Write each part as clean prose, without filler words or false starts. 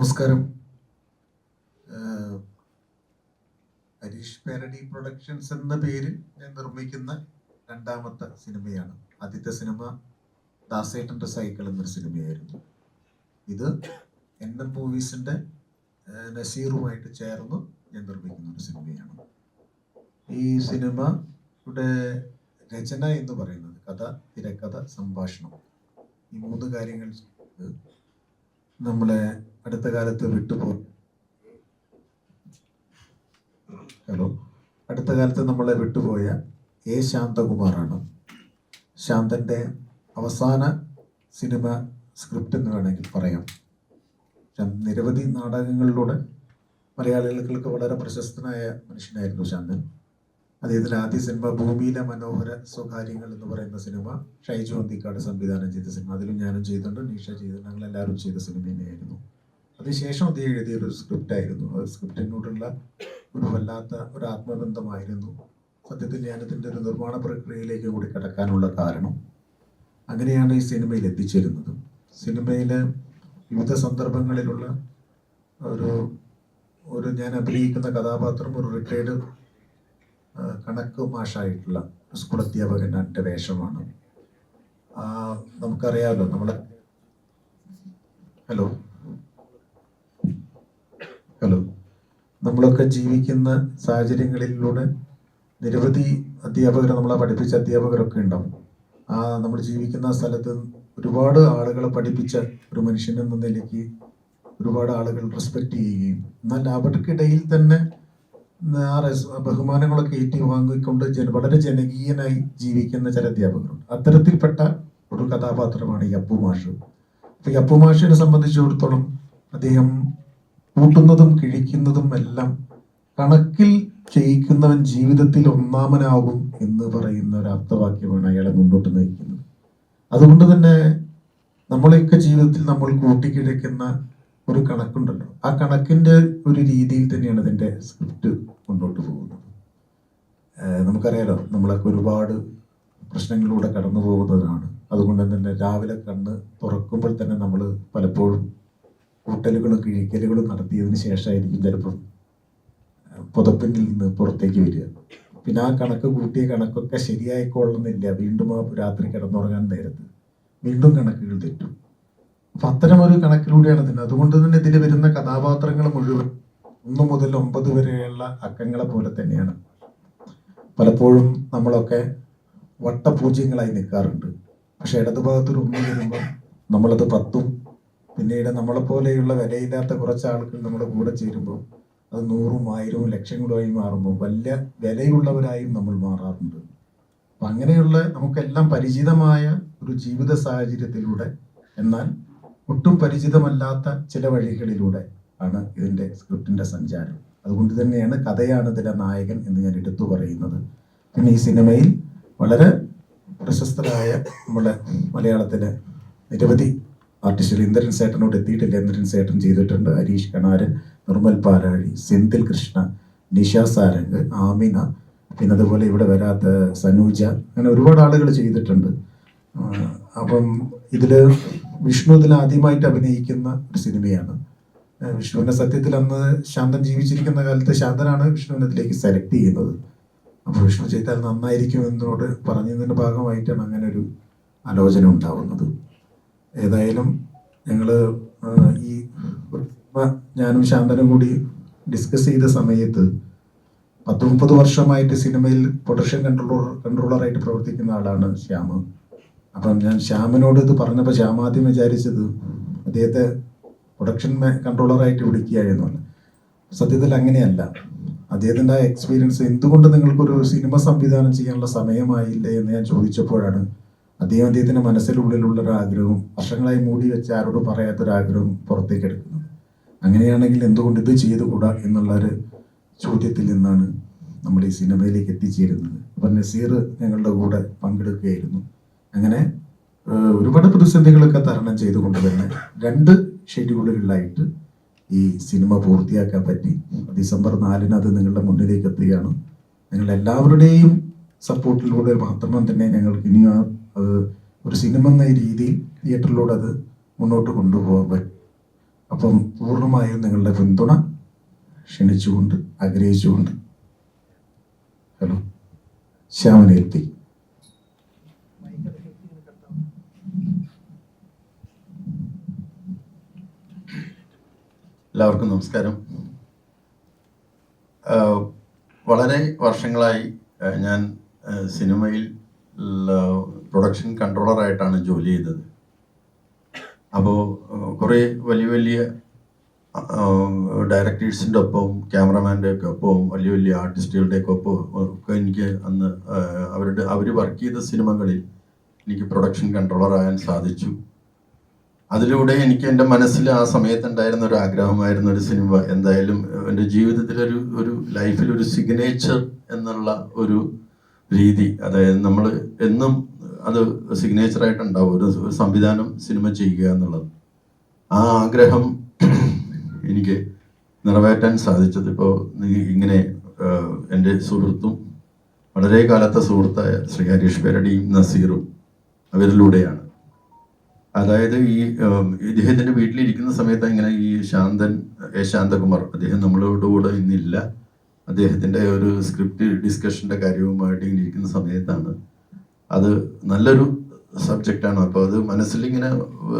നമസ്കാരം. Harish parody productions എന്ന പേരിൽ ഞാൻ നിർമ്മിക്കുന്ന രണ്ടാമത്തെ സിനിമയാണ്. ആദ്യത്തെ സിനിമ ദാസേട്ടൻ്റെ സൈക്കിൾ എന്നൊരു സിനിമയായിരുന്നു. ഇത് NM മൂവീസിൻ്റെ നസീറുമായിട്ട് ചേർന്ന് ഞാൻ നിർമ്മിക്കുന്ന ഒരു സിനിമയാണ്. ഈ സിനിമയുടെ രചന എന്ന് പറയുന്നത് കഥ, തിരക്കഥ, സംഭാഷണം, ഈ മൂന്ന് കാര്യങ്ങൾ നമ്മളെ അടുത്ത കാലത്ത് നമ്മളെ വിട്ടുപോയ A. ശാന്തകുമാറാണ്. ശാന്തൻ്റെ അവസാന സിനിമ സ്ക്രിപ്റ്റ് എന്ന് വേണമെങ്കിൽ പറയാം. നിരവധി നാടകങ്ങളിലൂടെ മലയാളികൾക്ക് വളരെ പ്രശസ്തനായ മനുഷ്യനായിരുന്നു ശാന്തൻ. അദ്ദേഹത്തിൻ്റെ ആദ്യ സിനിമ ഭൂമിയിലെ മനോഹര സ്വകാര്യങ്ങൾ എന്ന് പറയുന്ന സിനിമ ഷൈജു അന്തിക്കാട് സംവിധാനം ചെയ്ത സിനിമ. അതിലും ഞാനും ചെയ്തിട്ടുണ്ട്, നീഷ ചെയ്തിട്ടുണ്ട്, ഞങ്ങളെല്ലാവരും ചെയ്ത സിനിമ തന്നെയായിരുന്നു. അതിനുശേഷം അദ്ദേഹം എഴുതിയൊരു സ്ക്രിപ്റ്റായിരുന്നു. അത് സ്ക്രിപ്റ്റിനോടുള്ള ഒരു വല്ലാത്ത ഒരു ആത്മബന്ധമായിരുന്നു. സത്യത്തിൽ ഞാനിതിൻ്റെ ഒരു നിർമ്മാണ പ്രക്രിയയിലേക്ക് കൂടി കടക്കാനുള്ള കാരണം അങ്ങനെയാണ് ഈ സിനിമയിൽ എത്തിച്ചേരുന്നത്. സിനിമയിലെ വിവിധ സന്ദർഭങ്ങളിലുള്ള ഒരു ഞാൻ അഭിനയിക്കുന്ന കഥാപാത്രം ഒരു റിട്ടയർഡ് കണക്ക് മാഷായിട്ടുള്ള സ്കൂൾ അധ്യാപകൻ്റെ വേഷമാണ്. നമുക്കറിയാമല്ലോ, നമ്മളൊക്കെ ജീവിക്കുന്ന സാഹചര്യങ്ങളിലൂടെ നിരവധി അധ്യാപകരെ, നമ്മളെ പഠിപ്പിച്ച അധ്യാപകരൊക്കെ ഉണ്ടാവും. നമ്മൾ ജീവിക്കുന്ന സ്ഥലത്ത് ഒരുപാട് ആളുകളെ പഠിപ്പിച്ച ഒരു മനുഷ്യൻ എന്ന നിലയ്ക്ക് ഒരുപാട് ആളുകൾ റെസ്പെക്റ്റ് ചെയ്യുകയും എന്നാൽ അവർക്കിടയിൽ തന്നെ ബഹുമാനങ്ങളൊക്കെ ഏറ്റുവാങ്ങിക്കൊണ്ട് വളരെ ജനകീയനായി ജീവിക്കുന്ന ചില അധ്യാപകരുണ്ട്. അത്തരത്തിൽപ്പെട്ട ഒരു കഥാപാത്രമാണ് ഈ അപ്പു മാഷ്. അപ്പൊ ഈ അപ്പു മാഷിനെ സംബന്ധിച്ചിടത്തോളം അദ്ദേഹം കൂട്ടുന്നതും കിഴിക്കുന്നതും എല്ലാം കണക്കിൽ ചെയ്യിക്കുന്നവൻ ജീവിതത്തിൽ ഒന്നാമനാകും എന്ന് പറയുന്ന ഒരു അർത്ഥവാക്യമാണ് അയാളെ മുന്നോട്ട് നയിക്കുന്നത്. അതുകൊണ്ട് തന്നെ നമ്മളെയൊക്കെ ജീവിതത്തിൽ നമ്മൾ കൂട്ടിക്കിഴക്കുന്ന ഒരു കണക്കുണ്ടല്ലോ, ആ കണക്കിൻ്റെ ഒരു രീതിയിൽ തന്നെയാണ് ഇതിൻ്റെ സ്ക്രിപ്റ്റ് മുന്നോട്ട് പോകുന്നത്. നമുക്കറിയാലോ, നമ്മളൊക്കെ ഒരുപാട് പ്രശ്നങ്ങളിലൂടെ കടന്നു പോകുന്നതാണ്. അതുകൊണ്ട് തന്നെ രാവിലെ കണ്ണ് തുറക്കുമ്പോൾ തന്നെ നമ്മൾ പലപ്പോഴും കൂട്ടലുകളും കിഴിക്കലുകളും നടത്തിയതിന് ശേഷമായിരിക്കും ചിലപ്പം പുതപ്പിനിൽ നിന്ന് പുറത്തേക്ക് വരിക. പിന്നെ ആ കണക്ക് കൂട്ടിയ കണക്കൊക്കെ ശരിയായിക്കൊള്ളുന്നില്ല. വീണ്ടും ആ രാത്രി കിടന്നുറങ്ങാൻ നേരത്ത് വീണ്ടും കണക്കുകൾ തെറ്റും. അപ്പം അത്തരം ഒരു കണക്കിലൂടെയാണ് ഇതിന്. അതുകൊണ്ട് തന്നെ ഇതിൽ വരുന്ന കഥാപാത്രങ്ങൾ മുഴുവൻ 1 മുതൽ 9 വരെയുള്ള അക്കങ്ങളെ പോലെ തന്നെയാണ്. പലപ്പോഴും നമ്മളൊക്കെ വട്ടപൂജ്യങ്ങളായി നിൽക്കാറുണ്ട്. പക്ഷെ ഇടതുഭാഗത്തൊരു 1 വരുമ്പോൾ നമ്മളത് 10ഉം, പിന്നീട് നമ്മളെപ്പോലെയുള്ള വിലയില്ലാത്ത കുറച്ച് ആളുകൾ നമ്മുടെ കൂടെ ചേരുമ്പോൾ അത് 100ഉം 1000ഉം ലക്ഷങ്ങളുമായി മാറുമ്പോൾ വലിയ വിലയുള്ളവരായും നമ്മൾ മാറാറുണ്ട്. അപ്പം അങ്ങനെയുള്ള നമുക്കെല്ലാം പരിചിതമായ ഒരു ജീവിത സാഹചര്യത്തിലൂടെ എന്നാൽ ഒട്ടും പരിചിതമല്ലാത്ത ചില വഴികളിലൂടെ ആണ് ഇതിൻ്റെ സ്ക്രിപ്റ്റിൻ്റെ സഞ്ചാരം. അതുകൊണ്ട് തന്നെയാണ് കഥയാണ് ഇതിലെ നായകൻ എന്ന് ഞാൻ എടുത്തു പറയുന്നത്. പിന്നെ ഈ സിനിമയിൽ വളരെ പ്രശസ്തരായ നമ്മുടെ മലയാളത്തിലെ നിരവധി ആർട്ടിസ്റ്റുകൾ, ഇന്ദ്രൻ സേട്ടനോട് എത്തിയിട്ടില്ല, ഇന്ദ്രൻ സേട്ടൻ ചെയ്തിട്ടുണ്ട്, ഹരീഷ് കണാരൻ, നിർമ്മൽ പാലാഴി, സെന്തിൽ കൃഷ്ണ, നിഷ സാരംഗ്, ആമിന, പിന്നെ അതുപോലെ ഇവിടെ വരാത്ത സനൂജ, അങ്ങനെ ഒരുപാട് ആളുകൾ ചെയ്തിട്ടുണ്ട്. അപ്പം വിഷ്ണു ഇതിൽ ആദ്യമായിട്ട് അഭിനയിക്കുന്ന ഒരു സിനിമയാണ്. വിഷ്ണുവിനെ സത്യത്തിൽ അന്ന് ശാന്തൻ ജീവിച്ചിരിക്കുന്ന കാലത്ത് ശാന്തനാണ് വിഷ്ണുവിനെ ഇതിലേക്ക് സെലക്ട് ചെയ്യുന്നത്. അപ്പോൾ വിഷ്ണു ചെയ്താൽ നന്നായിരിക്കും എന്നോട് പറഞ്ഞതിൻ്റെ ഭാഗമായിട്ടാണ് അങ്ങനെ ഒരു ആലോചന ഉണ്ടാവുന്നത്. ഏതായാലും ഞങ്ങൾ ഈ ഞാനും ശാന്തനും കൂടി ഡിസ്കസ് ചെയ്ത സമയത്ത് 10-30 വർഷമായിട്ട് സിനിമയിൽ പ്രൊഡക്ഷൻ കൺട്രോളറായിട്ട് പ്രവർത്തിക്കുന്ന ആളാണ് ശ്യാമ്. അപ്പം ഞാൻ ശ്യാമിനോട് ഇത് പറഞ്ഞപ്പോൾ ശ്യാം ആദ്യം വിചാരിച്ചത് അദ്ദേഹത്തെ പ്രൊഡക്ഷൻ കൺട്രോളറായിട്ട് വിളിക്കുകയായിരുന്നല്ല. സത്യത്തിൽ അങ്ങനെയല്ല. അദ്ദേഹത്തിൻ്റെ ആ എക്സ്പീരിയൻസ്, എന്തുകൊണ്ട് നിങ്ങൾക്കൊരു സിനിമ സംവിധാനം ചെയ്യാനുള്ള സമയമായില്ലേ എന്ന് ഞാൻ ചോദിച്ചപ്പോഴാണ് അദ്ദേഹത്തിൻ്റെ മനസ്സിനുള്ളിലുള്ള ഒരു ആഗ്രഹവും വർഷങ്ങളായി മൂടി വെച്ച് ആരോട് പറയാത്തൊരാഗ്രഹവും പുറത്തേക്ക് എടുക്കുന്നത്. അങ്ങനെയാണെങ്കിൽ എന്തുകൊണ്ട് ഇത് ചെയ്തുകൂടാ എന്നുള്ളൊരു ചോദ്യത്തിൽ നിന്നാണ് നമ്മൾ ഈ സിനിമയിലേക്ക് എത്തിച്ചേരുന്നത്. അപ്പം നസീർ ഞങ്ങളുടെ കൂടെ പങ്കെടുക്കുകയായിരുന്നു. അങ്ങനെ ഒരുപാട് പ്രതിസന്ധികളൊക്കെ തരണം ചെയ്തുകൊണ്ട് തന്നെ 2 ഷെഡ്യൂളുകളിലായിട്ട് ഈ സിനിമ പൂർത്തിയാക്കാൻ പറ്റി. ഡിസംബർ 4-ന് അത് നിങ്ങളുടെ മുന്നിലേക്ക് എത്തുകയാണ്. നിങ്ങളെല്ലാവരുടെയും സപ്പോർട്ടിലൂടെ മാത്രം തന്നെ ഞങ്ങൾക്ക് ഇനിയും ഒരു സിനിമ എന്ന രീതിയിൽ തിയേറ്ററിലൂടെ അത് മുന്നോട്ട് കൊണ്ടുപോകാൻ പറ്റും. അപ്പം പൂർണ്ണമായും നിങ്ങളുടെ പിന്തുണ ക്ഷണിച്ചുകൊണ്ട് ആഗ്രഹിച്ചുകൊണ്ട് ഹലോ ശ്യാമനെ എത്തി. എല്ലാവർക്കും നമസ്കാരം. വളരെ വർഷങ്ങളായി ഞാൻ സിനിമയിൽ പ്രൊഡക്ഷൻ കൺട്രോളറായിട്ടാണ് ജോലി ചെയ്തത്. അപ്പോൾ കുറേ വലിയ വലിയ ഡയറക്ടേഴ്സിൻ്റെ ഒപ്പവും ക്യാമറമാൻ്റെ ഒക്കെ ഒപ്പവും വലിയ വലിയ ആർട്ടിസ്റ്റുകളുടെയൊക്കെ ഒപ്പവും ഒക്കെ എനിക്ക് അന്ന് അവർ വർക്ക് ചെയ്ത സിനിമകളിൽ എനിക്ക് പ്രൊഡക്ഷൻ കൺട്രോളർ ആകാൻ സാധിച്ചു. അതിലൂടെ എനിക്ക് എൻ്റെ മനസ്സിൽ ആ സമയത്തുണ്ടായിരുന്ന ഒരു ആഗ്രഹമായിരുന്ന ഒരു സിനിമ എന്തായാലും എൻ്റെ ജീവിതത്തിലൊരു ഒരു ലൈഫിലൊരു സിഗ്നേച്ചർ എന്നുള്ള ഒരു രീതി, അതായത് നമ്മൾ എന്നും അത് സിഗ്നേച്ചറായിട്ടുണ്ടാവും ഒരു സംവിധാനം സിനിമ ചെയ്യുക എന്നുള്ളത്. ആ ആഗ്രഹം എനിക്ക് നിറവേറ്റാൻ സാധിച്ചത് ഇപ്പോൾ ഇങ്ങനെ എൻ്റെ സുഹൃത്തും വളരെ കാലത്തെ സുഹൃത്തായ ശ്രീ ഹരീഷ് പേരടിയും നസീറും അവരിലൂടെയാണ്. അതായത് ഈ ഇദ്ദേഹത്തിൻ്റെ വീട്ടിലിരിക്കുന്ന സമയത്ത് ഇങ്ങനെ ഈ ശാന്തകുമാർ അദ്ദേഹം നമ്മളോട് കൂടെ ഇന്നില്ല. അദ്ദേഹത്തിൻ്റെ ഒരു സ്ക്രിപ്റ്റ് ഡിസ്കഷൻ്റെ കാര്യവുമായിട്ട് ഇങ്ങനെ ഇരിക്കുന്ന സമയത്താണ് അത് നല്ലൊരു സബ്ജക്റ്റാണ്. അപ്പോൾ അത് മനസ്സിലിങ്ങനെ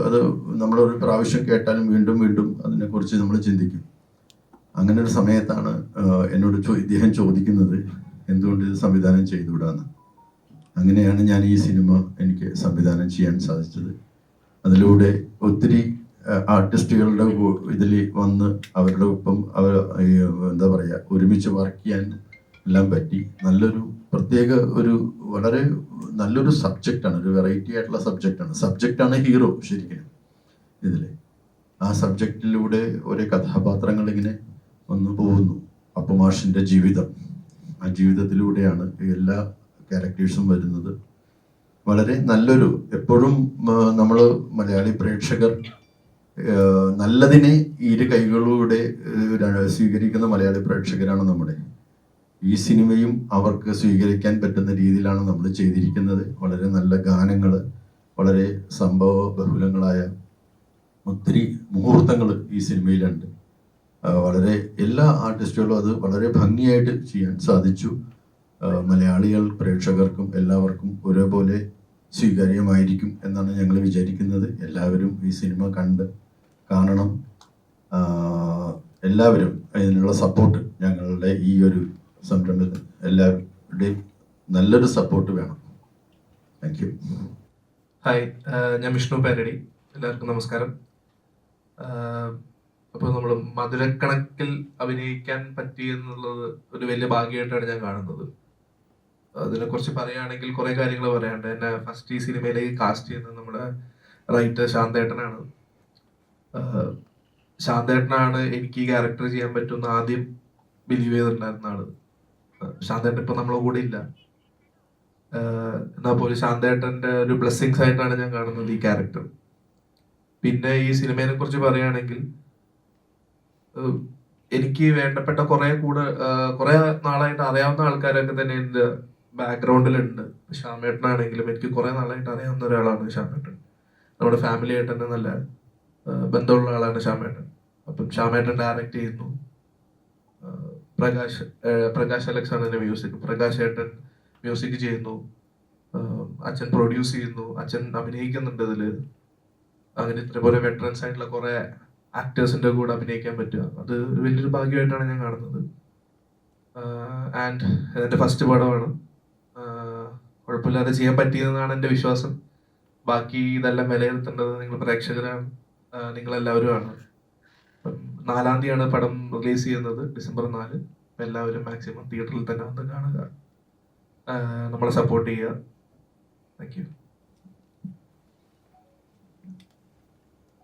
അത് നമ്മളൊരു പ്രാവശ്യം കേട്ടാലും വീണ്ടും വീണ്ടും അതിനെക്കുറിച്ച് നമ്മൾ ചിന്തിക്കും. അങ്ങനെ ഒരു സമയത്താണ് എന്നോട് ഇദ്ദേഹം ചോദിക്കുന്നത് എന്തുകൊണ്ട് ഇത് സംവിധാനം ചെയ്തുകൂടാന്ന്. അങ്ങനെയാണ് ഞാൻ ഈ സിനിമ എനിക്ക് സംവിധാനം ചെയ്യാൻ സാധിച്ചത്. അതിലൂടെ ഒത്തിരി ആർട്ടിസ്റ്റുകളുടെ ഇതിൽ വന്ന് അവരുടെ ഒപ്പം എന്താ പറയുക ഒരുമിച്ച് വർക്ക് ചെയ്യാൻ എല്ലാം പറ്റി. നല്ലൊരു പ്രത്യേക ഒരു വളരെ നല്ലൊരു സബ്ജക്റ്റാണ്, ഒരു വെറൈറ്റി ആയിട്ടുള്ള സബ്ജക്റ്റാണ് ഹീറോ ശരിക്കും ഇതിൽ. ആ സബ്ജക്റ്റിലൂടെ ഒരേ കഥാപാത്രങ്ങൾ ഇങ്ങനെ വന്നു പോകുന്നു. അപ്പുമാഷിൻ്റെ ജീവിതം, ആ ജീവിതത്തിലൂടെയാണ് എല്ലാ ക്യാരക്ടേഴ്സും വരുന്നത്. വളരെ നല്ലൊരു എപ്പോഴും നമ്മൾ മലയാളി പ്രേക്ഷകർ നല്ലതിനെ ഇരു കൈകളിലൂടെ സ്വീകരിക്കുന്ന മലയാളി പ്രേക്ഷകരാണ് നമ്മുടെ. ഈ സിനിമയും അവർക്ക് സ്വീകരിക്കാൻ പറ്റുന്ന രീതിയിലാണ് നമ്മൾ ചെയ്തിരിക്കുന്നത്. വളരെ നല്ല ഗാനങ്ങൾ, വളരെ സംഭവ ബഹുലങ്ങളായ ഒത്തിരി മുഹൂർത്തങ്ങൾ ഈ സിനിമയിലുണ്ട്. വളരെ എല്ലാ ആർട്ടിസ്റ്റുകളും അത് വളരെ ഭംഗിയായിട്ട് ചെയ്യാൻ സാധിച്ചു. മലയാളികൾ പ്രേക്ഷകർക്കും എല്ലാവർക്കും ഒരേപോലെ സ്വീകാര്യമായിരിക്കും എന്നാണ് ഞങ്ങൾ വിചാരിക്കുന്നത്. എല്ലാവരും ഈ സിനിമ കാണണം. എല്ലാവരും അതിനുള്ള സപ്പോർട്ട്, ഞങ്ങളുടെ ഈ ഒരു സംരംഭത്തിൽ എല്ലാവരുടെയും നല്ലൊരു സപ്പോർട്ട് വേണം. Thank you. ഹായ്, ഞാൻ വിഷ്ണു പേരടി. എല്ലാവർക്കും നമസ്കാരം. അപ്പോൾ നമ്മൾ മധുരക്കണക്കിൽ അഭിനയിക്കാൻ പറ്റി എന്നുള്ളത് ഒരു വലിയ ഭാഗ്യമായിട്ടാണ് ഞാൻ കാണുന്നത്. അതിനെക്കുറിച്ച് പറയുകയാണെങ്കിൽ കുറേ കാര്യങ്ങൾ പറയാനുണ്ട്. എന്നെ ഫസ്റ്റ് ഈ സിനിമയിലേക്ക് കാസ്റ്റ് ചെയ്യുന്നത് നമ്മുടെ റൈറ്റർ ശാന്തേട്ടനാണ്. ശാന്തേട്ടനാണ് എനിക്ക് ഈ ക്യാരക്ടർ ചെയ്യാൻ പറ്റുമെന്ന് ആദ്യം ബിലീവ് ചെയ്തിട്ടുണ്ടായിരുന്ന ആള്. ശാന്തേട്ടൻ ഇപ്പം നമ്മളെ കൂടെ ഇല്ല. എന്നാൽ പോലും ശാന്തേട്ടൻ്റെ ഒരു ബ്ലെസ്സിങ്സ് ആയിട്ടാണ് ഞാൻ കാണുന്നത് ഈ ക്യാരക്ടർ. പിന്നെ ഈ സിനിമയെ കുറിച്ച് പറയുകയാണെങ്കിൽ എനിക്ക് വേണ്ടപ്പെട്ട കുറേ നാളായിട്ട് അറിയാവുന്ന ആൾക്കാരൊക്കെ തന്നെ എൻ്റെ ബാക്ക്ഗ്രൗണ്ടിലുണ്ട്. ശ്യാമേട്ടനാണെങ്കിലും എനിക്ക് കുറേ നാളായിട്ട് അറിയാവുന്ന ഒരാളാണ് ശ്യാമേട്ടൻ. നമ്മുടെ ഫാമിലി ആയിട്ട് തന്നെ നല്ല ബന്ധമുള്ള ആളാണ് ശ്യാമേട്ടൻ. അപ്പം ശ്യാമേട്ടൻ ഡയറക്റ്റ് ചെയ്യുന്നു. പ്രകാശ് അലക്സ് ആണ് എൻ്റെ മ്യൂസിക്. പ്രകാശ് ഏട്ടൻ മ്യൂസിക് ചെയ്യുന്നു. അച്ഛൻ പ്രൊഡ്യൂസ് ചെയ്യുന്നു. അച്ഛൻ അഭിനയിക്കുന്നുണ്ട് ഇതിൽ. അങ്ങനെ ഇത്രപോലെ വെറ്ററൻസ് ആയിട്ടുള്ള കുറേ ആക്ടേഴ്സിൻ്റെ കൂടെ അഭിനയിക്കാൻ പറ്റുക, അത് ഒരു വലിയൊരു ഭാഗ്യമായിട്ടാണ് ഞാൻ കാണുന്നത്. ആൻഡ് എൻ്റെ ഫസ്റ്റ് പടമാണ്. കുഴപ്പമില്ലാതെ ചെയ്യാൻ പറ്റിയതെന്നാണ് എൻ്റെ വിശ്വാസം. ബാക്കി ഇതെല്ലാം വിലയിരുത്തേണ്ടത് നിങ്ങൾ പ്രേക്ഷകരാണ്, നിങ്ങളെല്ലാവരുമാണ്. 4-ാം തീയതിയാണ് പടം റിലീസ് ചെയ്യുന്നത്, December 4. അപ്പം എല്ലാവരും മാക്സിമം തിയേറ്ററിൽ തന്നെ വന്ന് കാണുക, നമ്മളെ സപ്പോർട്ട് ചെയ്യുക. Thank you.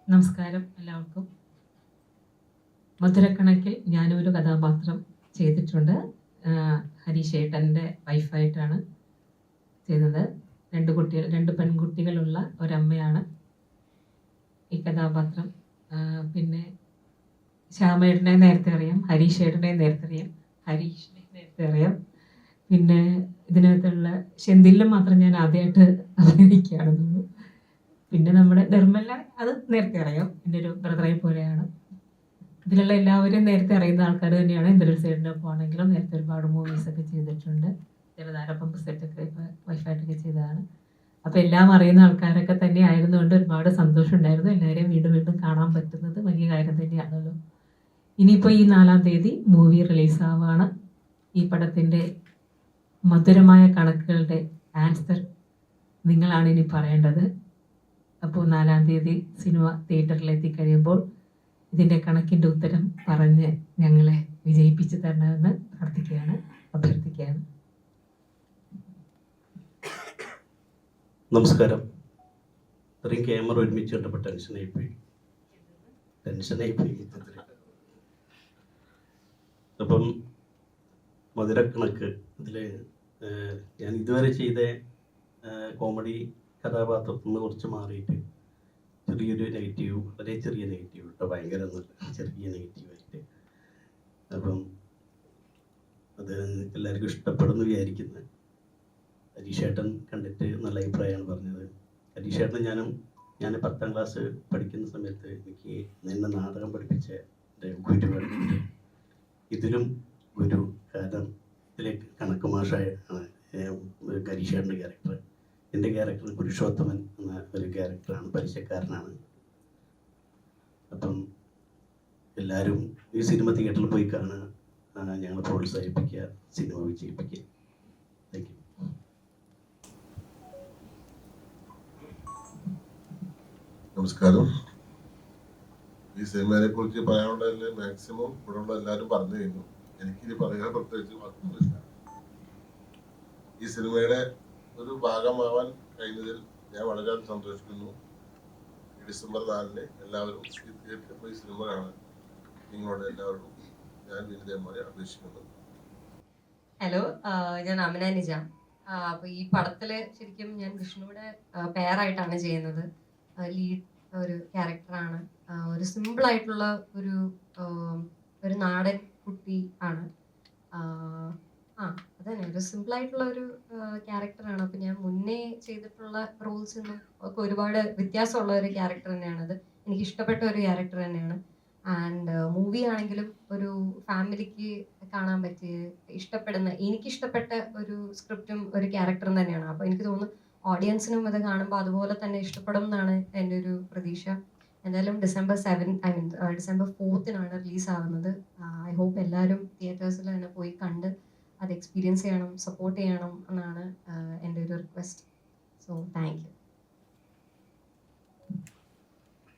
നമസ്കാരം എല്ലാവർക്കും. മധുരക്കണക്കിൽ ഞാനൊരു കഥാപാത്രം ചെയ്തിട്ടുണ്ട്. ഹരീഷ് ഏട്ടൻ്റെ വൈഫായിട്ടാണ് ചെയ്തത്. 2 പെൺകുട്ടികളുള്ള ഒരമ്മയാണ് ഈ കഥാപാത്രം. പിന്നെ ശ്യാമേട്ടനെ നേരത്തെ അറിയാം, ഹരീഷ് ഏട്ടനെ നേരത്തെ അറിയാം, ഹരീഷിനെ നേരത്തെ അറിയാം. പിന്നെ ഇതിനകത്തുള്ള ഷെന്തിലിലും മാത്രം ഞാൻ ആദ്യമായിട്ട് അഭിനയിക്കുകയാണെന്നുള്ളൂ. പിന്നെ നമ്മുടെ നിർമ്മല അത് നേരത്തെ അറിയാം, എൻ്റെ ഒരു ബ്രദറെ പോലെയാണ്. ഇതിലുള്ള എല്ലാവരും നേരത്തെ അറിയുന്ന ആൾക്കാർ തന്നെയാണ്. ഇന്ദ്രൻസ് ചേട്ടൻ്റെ ഒപ്പം ആണെങ്കിലും നേരത്തെ ഒരുപാട് മൂവീസൊക്കെ ചെയ്തിട്ടുണ്ട്. ജലധാര പമ്പ് സെറ്റൊക്കെ ഇപ്പോൾ വൈഫായിട്ടൊക്കെ ചെയ്തതാണ്. അപ്പോൾ എല്ലാം അറിയുന്ന ആൾക്കാരൊക്കെ തന്നെ ആയിരുന്നുകൊണ്ട് ഒരുപാട് സന്തോഷം ഉണ്ടായിരുന്നു. എല്ലാവരെയും വീണ്ടും വീണ്ടും കാണാൻ പറ്റുന്നത് വലിയ കാര്യം തന്നെയാണല്ലോ. ഇനിയിപ്പോൾ ഈ 4-ാം തീയതി മൂവി റിലീസാവാണ്. ഈ പടത്തിൻ്റെ മധുരമായ കണക്കുകളുടെ ആൻസർ നിങ്ങളാണ് ഇനി പറയേണ്ടത്. അപ്പോൾ 4-ാം തീയതി സിനിമ തിയേറ്ററിൽ എത്തിക്കഴിയുമ്പോൾ ഇതിൻ്റെ കണക്കിൻ്റെ ഉത്തരം പറഞ്ഞ് ഞങ്ങളെ വിജയിപ്പിച്ച് തരണമെന്ന് പ്രാർത്ഥിക്കുകയാണ്, അഭ്യർത്ഥിക്കുകയാണ്. നമസ്കാരം. ഇത്രയും ക്യാമറ ഒരുമിച്ച് കണ്ടപ്പോൾ ടെൻഷനായിപ്പോയി. അപ്പം മധുരക്കണക്ക് ഇതിൽ ഞാൻ ഇതുവരെ ചെയ്ത കോമഡി കഥാപാത്രത്തിൽ നിന്ന് കുറച്ച് മാറിയിട്ട് ചെറിയൊരു നെഗറ്റീവ്, വളരെ ചെറിയ നെഗറ്റീവ് കേട്ടോ, ഭയങ്കര ഒന്നുമില്ല, ചെറിയ നെഗറ്റീവായിട്ട്. അപ്പം അത് എല്ലാവർക്കും ഇഷ്ടപ്പെടുന്നു വിചാരിക്കുന്നത്. ഹരീഷേട്ടൻ കണ്ടിട്ട് നല്ല അഭിപ്രായമാണ് പറഞ്ഞത്. ഹരീഷേട്ടൻ ഞാൻ 10ാം ക്ലാസ് പഠിക്കുന്ന സമയത്ത് എനിക്ക് എന്നെ നാടകം പഠിപ്പിച്ച എൻ്റെ ഗുരുവാണ്. ഇതിലും ഗുരു, കാരണം ഇതിലേക്ക് കണക്ക് മാഷാണ് ഹരീഷേട്ടൻ്റെ ക്യാരക്ടർ. എൻ്റെ ക്യാരക്ടർ പുരുഷോത്തമൻ എന്ന ഒരു ക്യാരക്ടറാണ്, പരിചയക്കാരനാണ്. അപ്പം എല്ലാവരും ഈ സിനിമ തിയേറ്ററിൽ പോയി കാണുക, ഞങ്ങൾ പ്രോത്സാഹിപ്പിക്കുക, സിനിമ വിജയിപ്പിക്കുക. Thank you. നമസ്കാരം. ഈ സിനിമയെ കുറിച്ച് പറയാനുള്ളതിൽ മാക്സിമം ഇവിടെയുള്ള എല്ലാവരും പറഞ്ഞു കഴിഞ്ഞു. എനിക്കിനി പറയാൻ പ്രത്യേകിച്ച് വാക്കുകളില്ല. ഈ സിനിമയുടെ ഒരു ഭാഗമാവാൻ കഴിഞ്ഞതിൽ ഞാൻ വളരെ സന്തോഷിക്കുന്നു. ഡിസംബർ 4-ന് എല്ലാവരും ഈ തിയേറ്ററിൽ പോയി സിനിമ കാണാൻ നിങ്ങളോട് എല്ലാവരും ഞാൻ വിനീതമായി അപേക്ഷിക്കുന്നു. ഹലോ, ഞാൻ അമിന നിജാം. അപ്പോൾ ഈ പടത്തിൽ ശരിക്കും ഞാൻ വിഷ്ണുവിടെ പെയറായിട്ടാണ് ചെയ്യുന്നത്. ലീഡ് ഒരു ക്യാരക്ടറാണ്. ഒരു സിമ്പിളായിട്ടുള്ള ഒരു നാടൻ കുട്ടി ആണ്. അതന്നെ, ഒരു സിമ്പിളായിട്ടുള്ള ഒരു ക്യാരക്ടറാണ്. അപ്പോൾ ഞാൻ മുന്നേ ചെയ്തിട്ടുള്ള റോൾസിൽ നിന്നും ഒക്കെ ഒരുപാട് വ്യത്യാസമുള്ള ഒരു ക്യാരക്ടർ തന്നെയാണത്. എനിക്ക് ഇഷ്ടപ്പെട്ട ഒരു ക്യാരക്ടർ തന്നെയാണ്. ആൻഡ് മൂവി ആണെങ്കിലും ഒരു ഫാമിലിക്ക് കാണാൻ പറ്റിയ എനിക്കിഷ്ടപ്പെട്ട ഒരു സ്ക്രിപ്റ്റും ഒരു ക്യാരക്ടറും തന്നെയാണ്. അപ്പോൾ എനിക്ക് തോന്നുന്നു ഓഡിയൻസിനും അത് കാണുമ്പോൾ അതുപോലെ തന്നെ ഇഷ്ടപ്പെടും എന്നാണ് എൻ്റെ ഒരു പ്രതീക്ഷ. എന്തായാലും ഡിസംബർ 4-നാണ് റിലീസ് ആവുന്നത്. ഐ ഹോപ്പ് എല്ലാവരും തിയേറ്റേഴ്സിൽ തന്നെ പോയി കണ്ട് അത് എക്സ്പീരിയൻസ് ചെയ്യണം, സപ്പോർട്ട് ചെയ്യണം എന്നാണ് എൻ്റെ ഒരു റിക്വസ്റ്റ്. So thank you.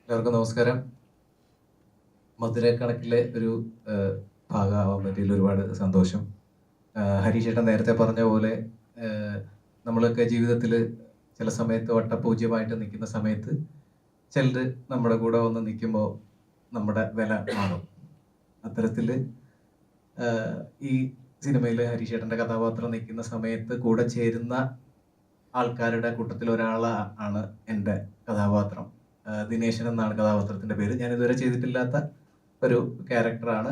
എല്ലാവർക്കും നമസ്കാരം. മധുരക്കണക്കിലെ ഒരു ഭാഗമാവാൻ പറ്റിയതിൽ ഒരുപാട് സന്തോഷം. ഹരീഷേട്ടൻ നേരത്തെ പറഞ്ഞ പോലെ നമ്മളൊക്കെ ജീവിതത്തിൽ ചില സമയത്ത് വട്ടപൂജ്യമായിട്ട് നിൽക്കുന്ന സമയത്ത് ചിലർ നമ്മുടെ കൂടെ വന്ന് നിൽക്കുമ്പോൾ നമ്മുടെ വില മാറും. അത്തരത്തിൽ ഈ സിനിമയിൽ ഹരീഷേട്ടൻ്റെ കഥാപാത്രം നിൽക്കുന്ന സമയത്ത് കൂടെ ചേരുന്ന ആൾക്കാരുടെ കൂട്ടത്തിൽ ഒരാളാണ് എൻ്റെ കഥാപാത്രം. ദിനേശൻ എന്നാണ് കഥാപാത്രത്തിൻ്റെ പേര്. ഞാൻ ഇതുവരെ ചെയ്തിട്ടില്ലാത്ത ഒരു ക്യാരക്ടറാണ്.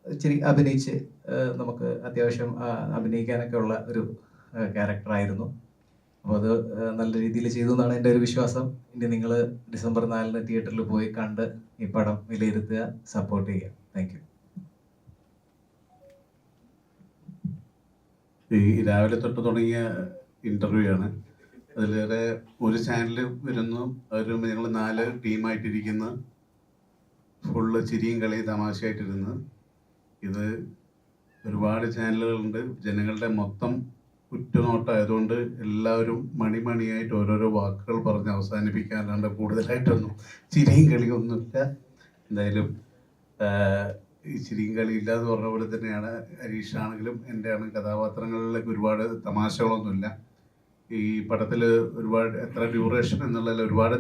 ഇച്ചിരി അഭിനയിച്ച് നമുക്ക് അത്യാവശ്യം അഭിനയിക്കാനൊക്കെ ഉള്ള ഒരു ക്യാരക്ടറായിരുന്നു. അപ്പോൾ അത് നല്ല രീതിയിൽ ചെയ്തു എന്നാണ് എൻ്റെ ഒരു വിശ്വാസം. ഇനി നിങ്ങൾ ഡിസംബർ 4-ന് തിയേറ്ററിൽ പോയി കണ്ട് ഈ പടം വിലയിരുത്തുക, സപ്പോർട്ട് ചെയ്യുക. Thank you. ഈ രാവിലെ തൊട്ട് തുടങ്ങിയ ഇൻ്റർവ്യൂ ആണ്. അതിലേറെ ഒരു ചാനൽ വരുന്നു, അവർ ഞങ്ങൾ 4 ടീമായിട്ടിരിക്കുന്നു, ഫുള്ള് ചിരിയും കളിയും തമാശയായിട്ടിരുന്ന്. ഇത് ഒരുപാട് ചാനലുകളുണ്ട്, ജനങ്ങളുടെ മൊത്തം ഉറ്റുനോട്ടമായതുകൊണ്ട് എല്ലാവരും മണിമണിയായിട്ട് ഓരോരോ വാക്കുകൾ പറഞ്ഞ് അവസാനിപ്പിക്കാനല്ലാണ്ട് കൂടുതലായിട്ടൊന്നും ചിരിയും കളിയൊന്നുമില്ല. എന്തായാലും ഈ ചിരിയും കളിയില്ല എന്ന് പറഞ്ഞ പോലെ തന്നെയാണ് ഹരീഷാണെങ്കിലും എൻ്റെ ആണെങ്കിലും കഥാപാത്രങ്ങളിലേക്ക് ഒരുപാട് തമാശകളൊന്നുമില്ല. ഈ പടത്തിൽ ഒരുപാട് എത്ര ഡ്യൂറേഷൻ എന്നുള്ളതിൽ ഒരുപാട്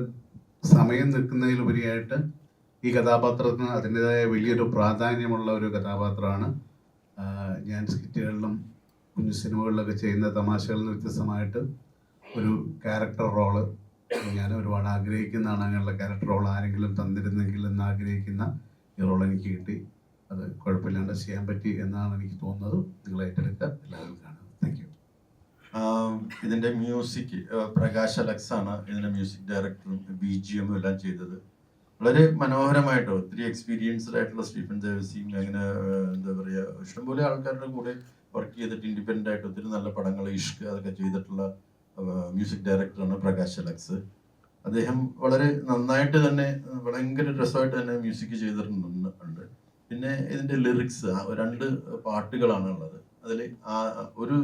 സമയം നിൽക്കുന്നതിലുപരിയായിട്ട് ഈ കഥാപാത്രത്തിന് അതിൻ്റെതായ വലിയൊരു പ്രാധാന്യമുള്ള ഒരു കഥാപാത്രമാണ്. ഞാൻ സ്കിറ്റുകളിലും കുഞ്ഞു സിനിമകളിലൊക്കെ ചെയ്യുന്ന തമാശകളിൽ നിന്ന് വ്യത്യസ്തമായിട്ട് ഒരു ക്യാരക്ടർ റോള് ഞാൻ ഒരുപാട് ആഗ്രഹിക്കുന്നതാണ്. അങ്ങനെയുള്ള ക്യാരക്ടർ റോൾ ആരെങ്കിലും തന്നിരുന്നെങ്കിൽ എന്ന് ആഗ്രഹിക്കുന്ന ഈ റോൾ എനിക്ക് കിട്ടി. അത് കുഴപ്പമില്ലാണ്ട് ചെയ്യാൻ പറ്റി എന്നാണ് എനിക്ക് തോന്നുന്നത്. നിങ്ങൾ ഏറ്റെടുക്കുക, എല്ലാവരും കാണുക. Thank you. ഇതിൻ്റെ മ്യൂസിക് പ്രകാശ് അലക്സ് ആണ് ഇതിൻ്റെ മ്യൂസിക് ഡയറക്ടറും BGM എല്ലാം ചെയ്തത്. വളരെ മനോഹരമായിട്ട് ഒത്തിരി എക്സ്പീരിയൻസ്ഡ് ആയിട്ടുള്ള സ്റ്റീഫൻ ദേവസിയും അങ്ങനെ എന്താ പറയുക ഇഷ്ടംപോലെ ആൾക്കാരുടെ കൂടെ വർക്ക് ചെയ്തിട്ട് ഇൻഡിപെൻഡൻ്റ് ആയിട്ട് ഒത്തിരി നല്ല പടങ്ങൾ ഇഷ്ക് അതൊക്കെ ചെയ്തിട്ടുള്ള മ്യൂസിക് ഡയറക്ടറാണ് പ്രകാശ് അലക്സ്. അദ്ദേഹം വളരെ നന്നായിട്ട് തന്നെ ഭയങ്കര രസമായിട്ട് തന്നെ മ്യൂസിക് ചെയ്തിട്ടുണ്ട്. പിന്നെ ഇതിൻ്റെ ലിറിക്സ് 2 പാട്ടുകളാണ് ഉള്ളത്. അതിൽ ഒരു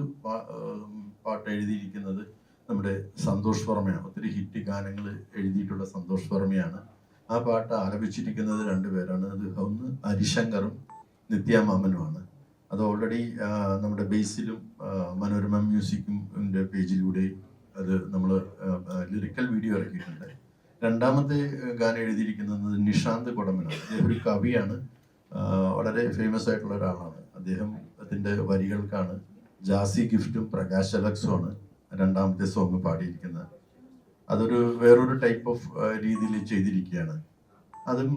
പാട്ട് എഴുതിയിരിക്കുന്നത് നമ്മുടെ സന്തോഷ് വർമ്മയാണ്. ഒത്തിരി ഹിറ്റ് ഗാനങ്ങൾ എഴുതിയിട്ടുള്ള സന്തോഷ് വർമ്മയാണ്. ആ പാട്ട് ആലപിച്ചിരിക്കുന്നത് 2 പേരാണ്. അത് ഒന്ന് ഹരിശങ്കറും നിത്യ മാമനുമാണ്. അത് ഓൾറെഡി നമ്മുടെ ബേസിലും മനോരമ മ്യൂസിക്കും പേജിലൂടെ അത് നമ്മൾ ലിറിക്കൽ വീഡിയോ ഇറക്കിയിട്ടുണ്ട്. 2ാമത്തെ ഗാനം എഴുതിയിരിക്കുന്നത് നിഷാന്ത് കൊടമനാണ്. അദ്ദേഹം ഒരു കവിയാണ്, വളരെ ഫേമസ് ആയിട്ടുള്ള ഒരാളാണ്. അദ്ദേഹത്തിൻ്റെ വരികൾക്കാണ് ജാസി ഗിഫ്റ്റും പ്രകാശ് അലക്സുമാണ് 2ാമത്തെ സോങ് പാടിയിരിക്കുന്നത്. അതൊരു വേറൊരു ടൈപ്പ് ഓഫ് രീതിയിൽ ചെയ്തിരിക്കുകയാണ്. അതും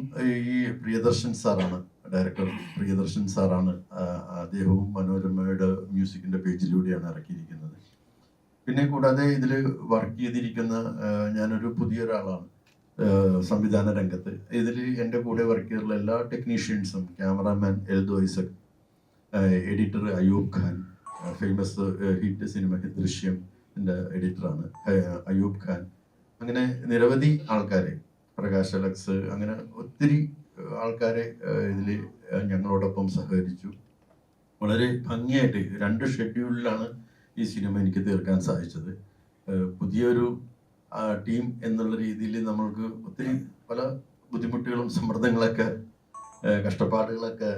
ഈ പ്രിയദർശൻ സാറാണ് ഡയറക്ടർ. പ്രിയദർശൻ സാറാണ് അദ്ദേഹവും മനോരമയുടെ മ്യൂസിക്കിൻ്റെ പേജിലൂടെയാണ് ഇറക്കിയിരിക്കുന്നത്. പിന്നെ കൂടാതെ ഇതിൽ വർക്ക് ചെയ്തിരിക്കുന്ന ഞാനൊരു പുതിയൊരാളാണ് സംവിധാന രംഗത്ത്. ഇതിൽ എൻ്റെ കൂടെ വർക്ക് ചെയ്തിട്ടുള്ള എല്ലാ ടെക്നീഷ്യൻസും, cameraman Eldho Isaac, editor Ayub Khan, famous hit cinema Drishyam എഡിറ്ററാണ് അയൂബ് ഖാൻ, അങ്ങനെ നിരവധി ആൾക്കാരെ, പ്രകാശ് അലക്സ്, അങ്ങനെ ഒത്തിരി ആൾക്കാരെ ഇതിൽ ഞങ്ങളോടൊപ്പം സഹകരിച്ചു. വളരെ ഭംഗിയായിട്ട് 2 ഷെഡ്യൂളിലാണ് ഈ സിനിമ എനിക്ക് തീർക്കാൻ സാധിച്ചത്. പുതിയൊരു ടീം എന്നുള്ള രീതിയിൽ നമ്മൾക്ക് ഒത്തിരി പല ബുദ്ധിമുട്ടുകളും സമ്മർദ്ദങ്ങളൊക്കെ കഷ്ടപ്പാടുകളൊക്കെ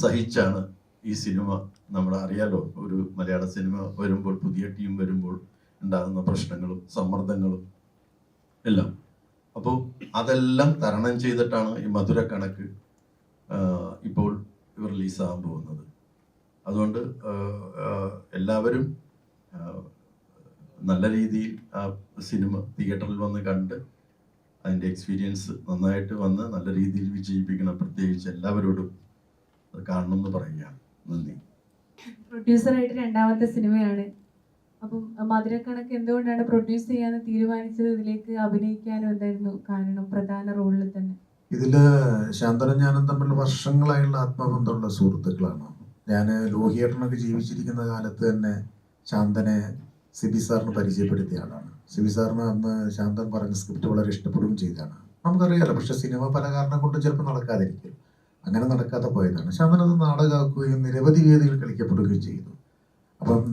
സഹിച്ചാണ് ഈ സിനിമ, നമ്മൾ അറിയാലോ ഒരു മലയാള സിനിമ വരുമ്പോൾ, പുതിയ ടീം വരുമ്പോൾ ഉണ്ടാകുന്ന പ്രശ്നങ്ങളും സമ്മർദ്ദങ്ങളും എല്ലാം. അപ്പോൾ അതെല്ലാം തരണം ചെയ്തിട്ടാണ് ഈ മധുര കണക്ക് ഇപ്പോൾ റിലീസാകാൻ പോകുന്നത്. അതുകൊണ്ട് എല്ലാവരും നല്ല രീതിയിൽ ആ സിനിമ തിയേറ്ററിൽ വന്ന് കണ്ട് അതിൻ്റെ എക്സ്പീരിയൻസ് നന്നായിട്ട് വന്ന് നല്ല രീതിയിൽ വിജയിപ്പിക്കണം. പ്രത്യേകിച്ച് എല്ലാവരോടും അത് കാണണം എന്ന് പറയുകയാണ്. നന്ദി. പ്രൊഡ്യൂസറായിട്ട് 2ാമത്തെ സിനിമയാണ്. അപ്പം മധുരക്കണക്ക് എന്തുകൊണ്ടാണ് പ്രൊഡ്യൂസ് ചെയ്യാന്ന് തീരുമാനിച്ചത്? ഇതിലേക്ക് അഭിനയിക്കാനും എന്തായിരുന്നു കാരണം, പ്രധാന റോളിൽ തന്നെ? ഇതില് ശാന്തനും ഞാനും തമ്മിൽ വർഷങ്ങളായുള്ള ആത്മബന്ധമുള്ള സുഹൃത്തുക്കളാണ്. ഞാൻ ലോഹിയേട്ടനൊക്കെ ജീവിച്ചിരിക്കുന്ന കാലത്ത് തന്നെ ശാന്തനെ സിബി സാറിന് പരിചയപ്പെടുത്തിയ ആളാണ്. സിബി സാറിന് അന്ന് ശാന്തൻ പറഞ്ഞ സ്ക്രിപ്റ്റ് വളരെ ഇഷ്ടപ്പെടുകയും ചെയ്തതാണ്. നമുക്കറിയാലോ, പക്ഷെ സിനിമ പല കാരണം കൊണ്ട് ചിലപ്പോൾ നടക്കാതിരിക്കും. അങ്ങനെ നടക്കാതെ പോയതാണ്. ശാന്തൻ അത് നാടകമാക്കുകയും നിരവധി വേദികൾ കളിക്കപ്പെടുകയും ചെയ്തു. അപ്പം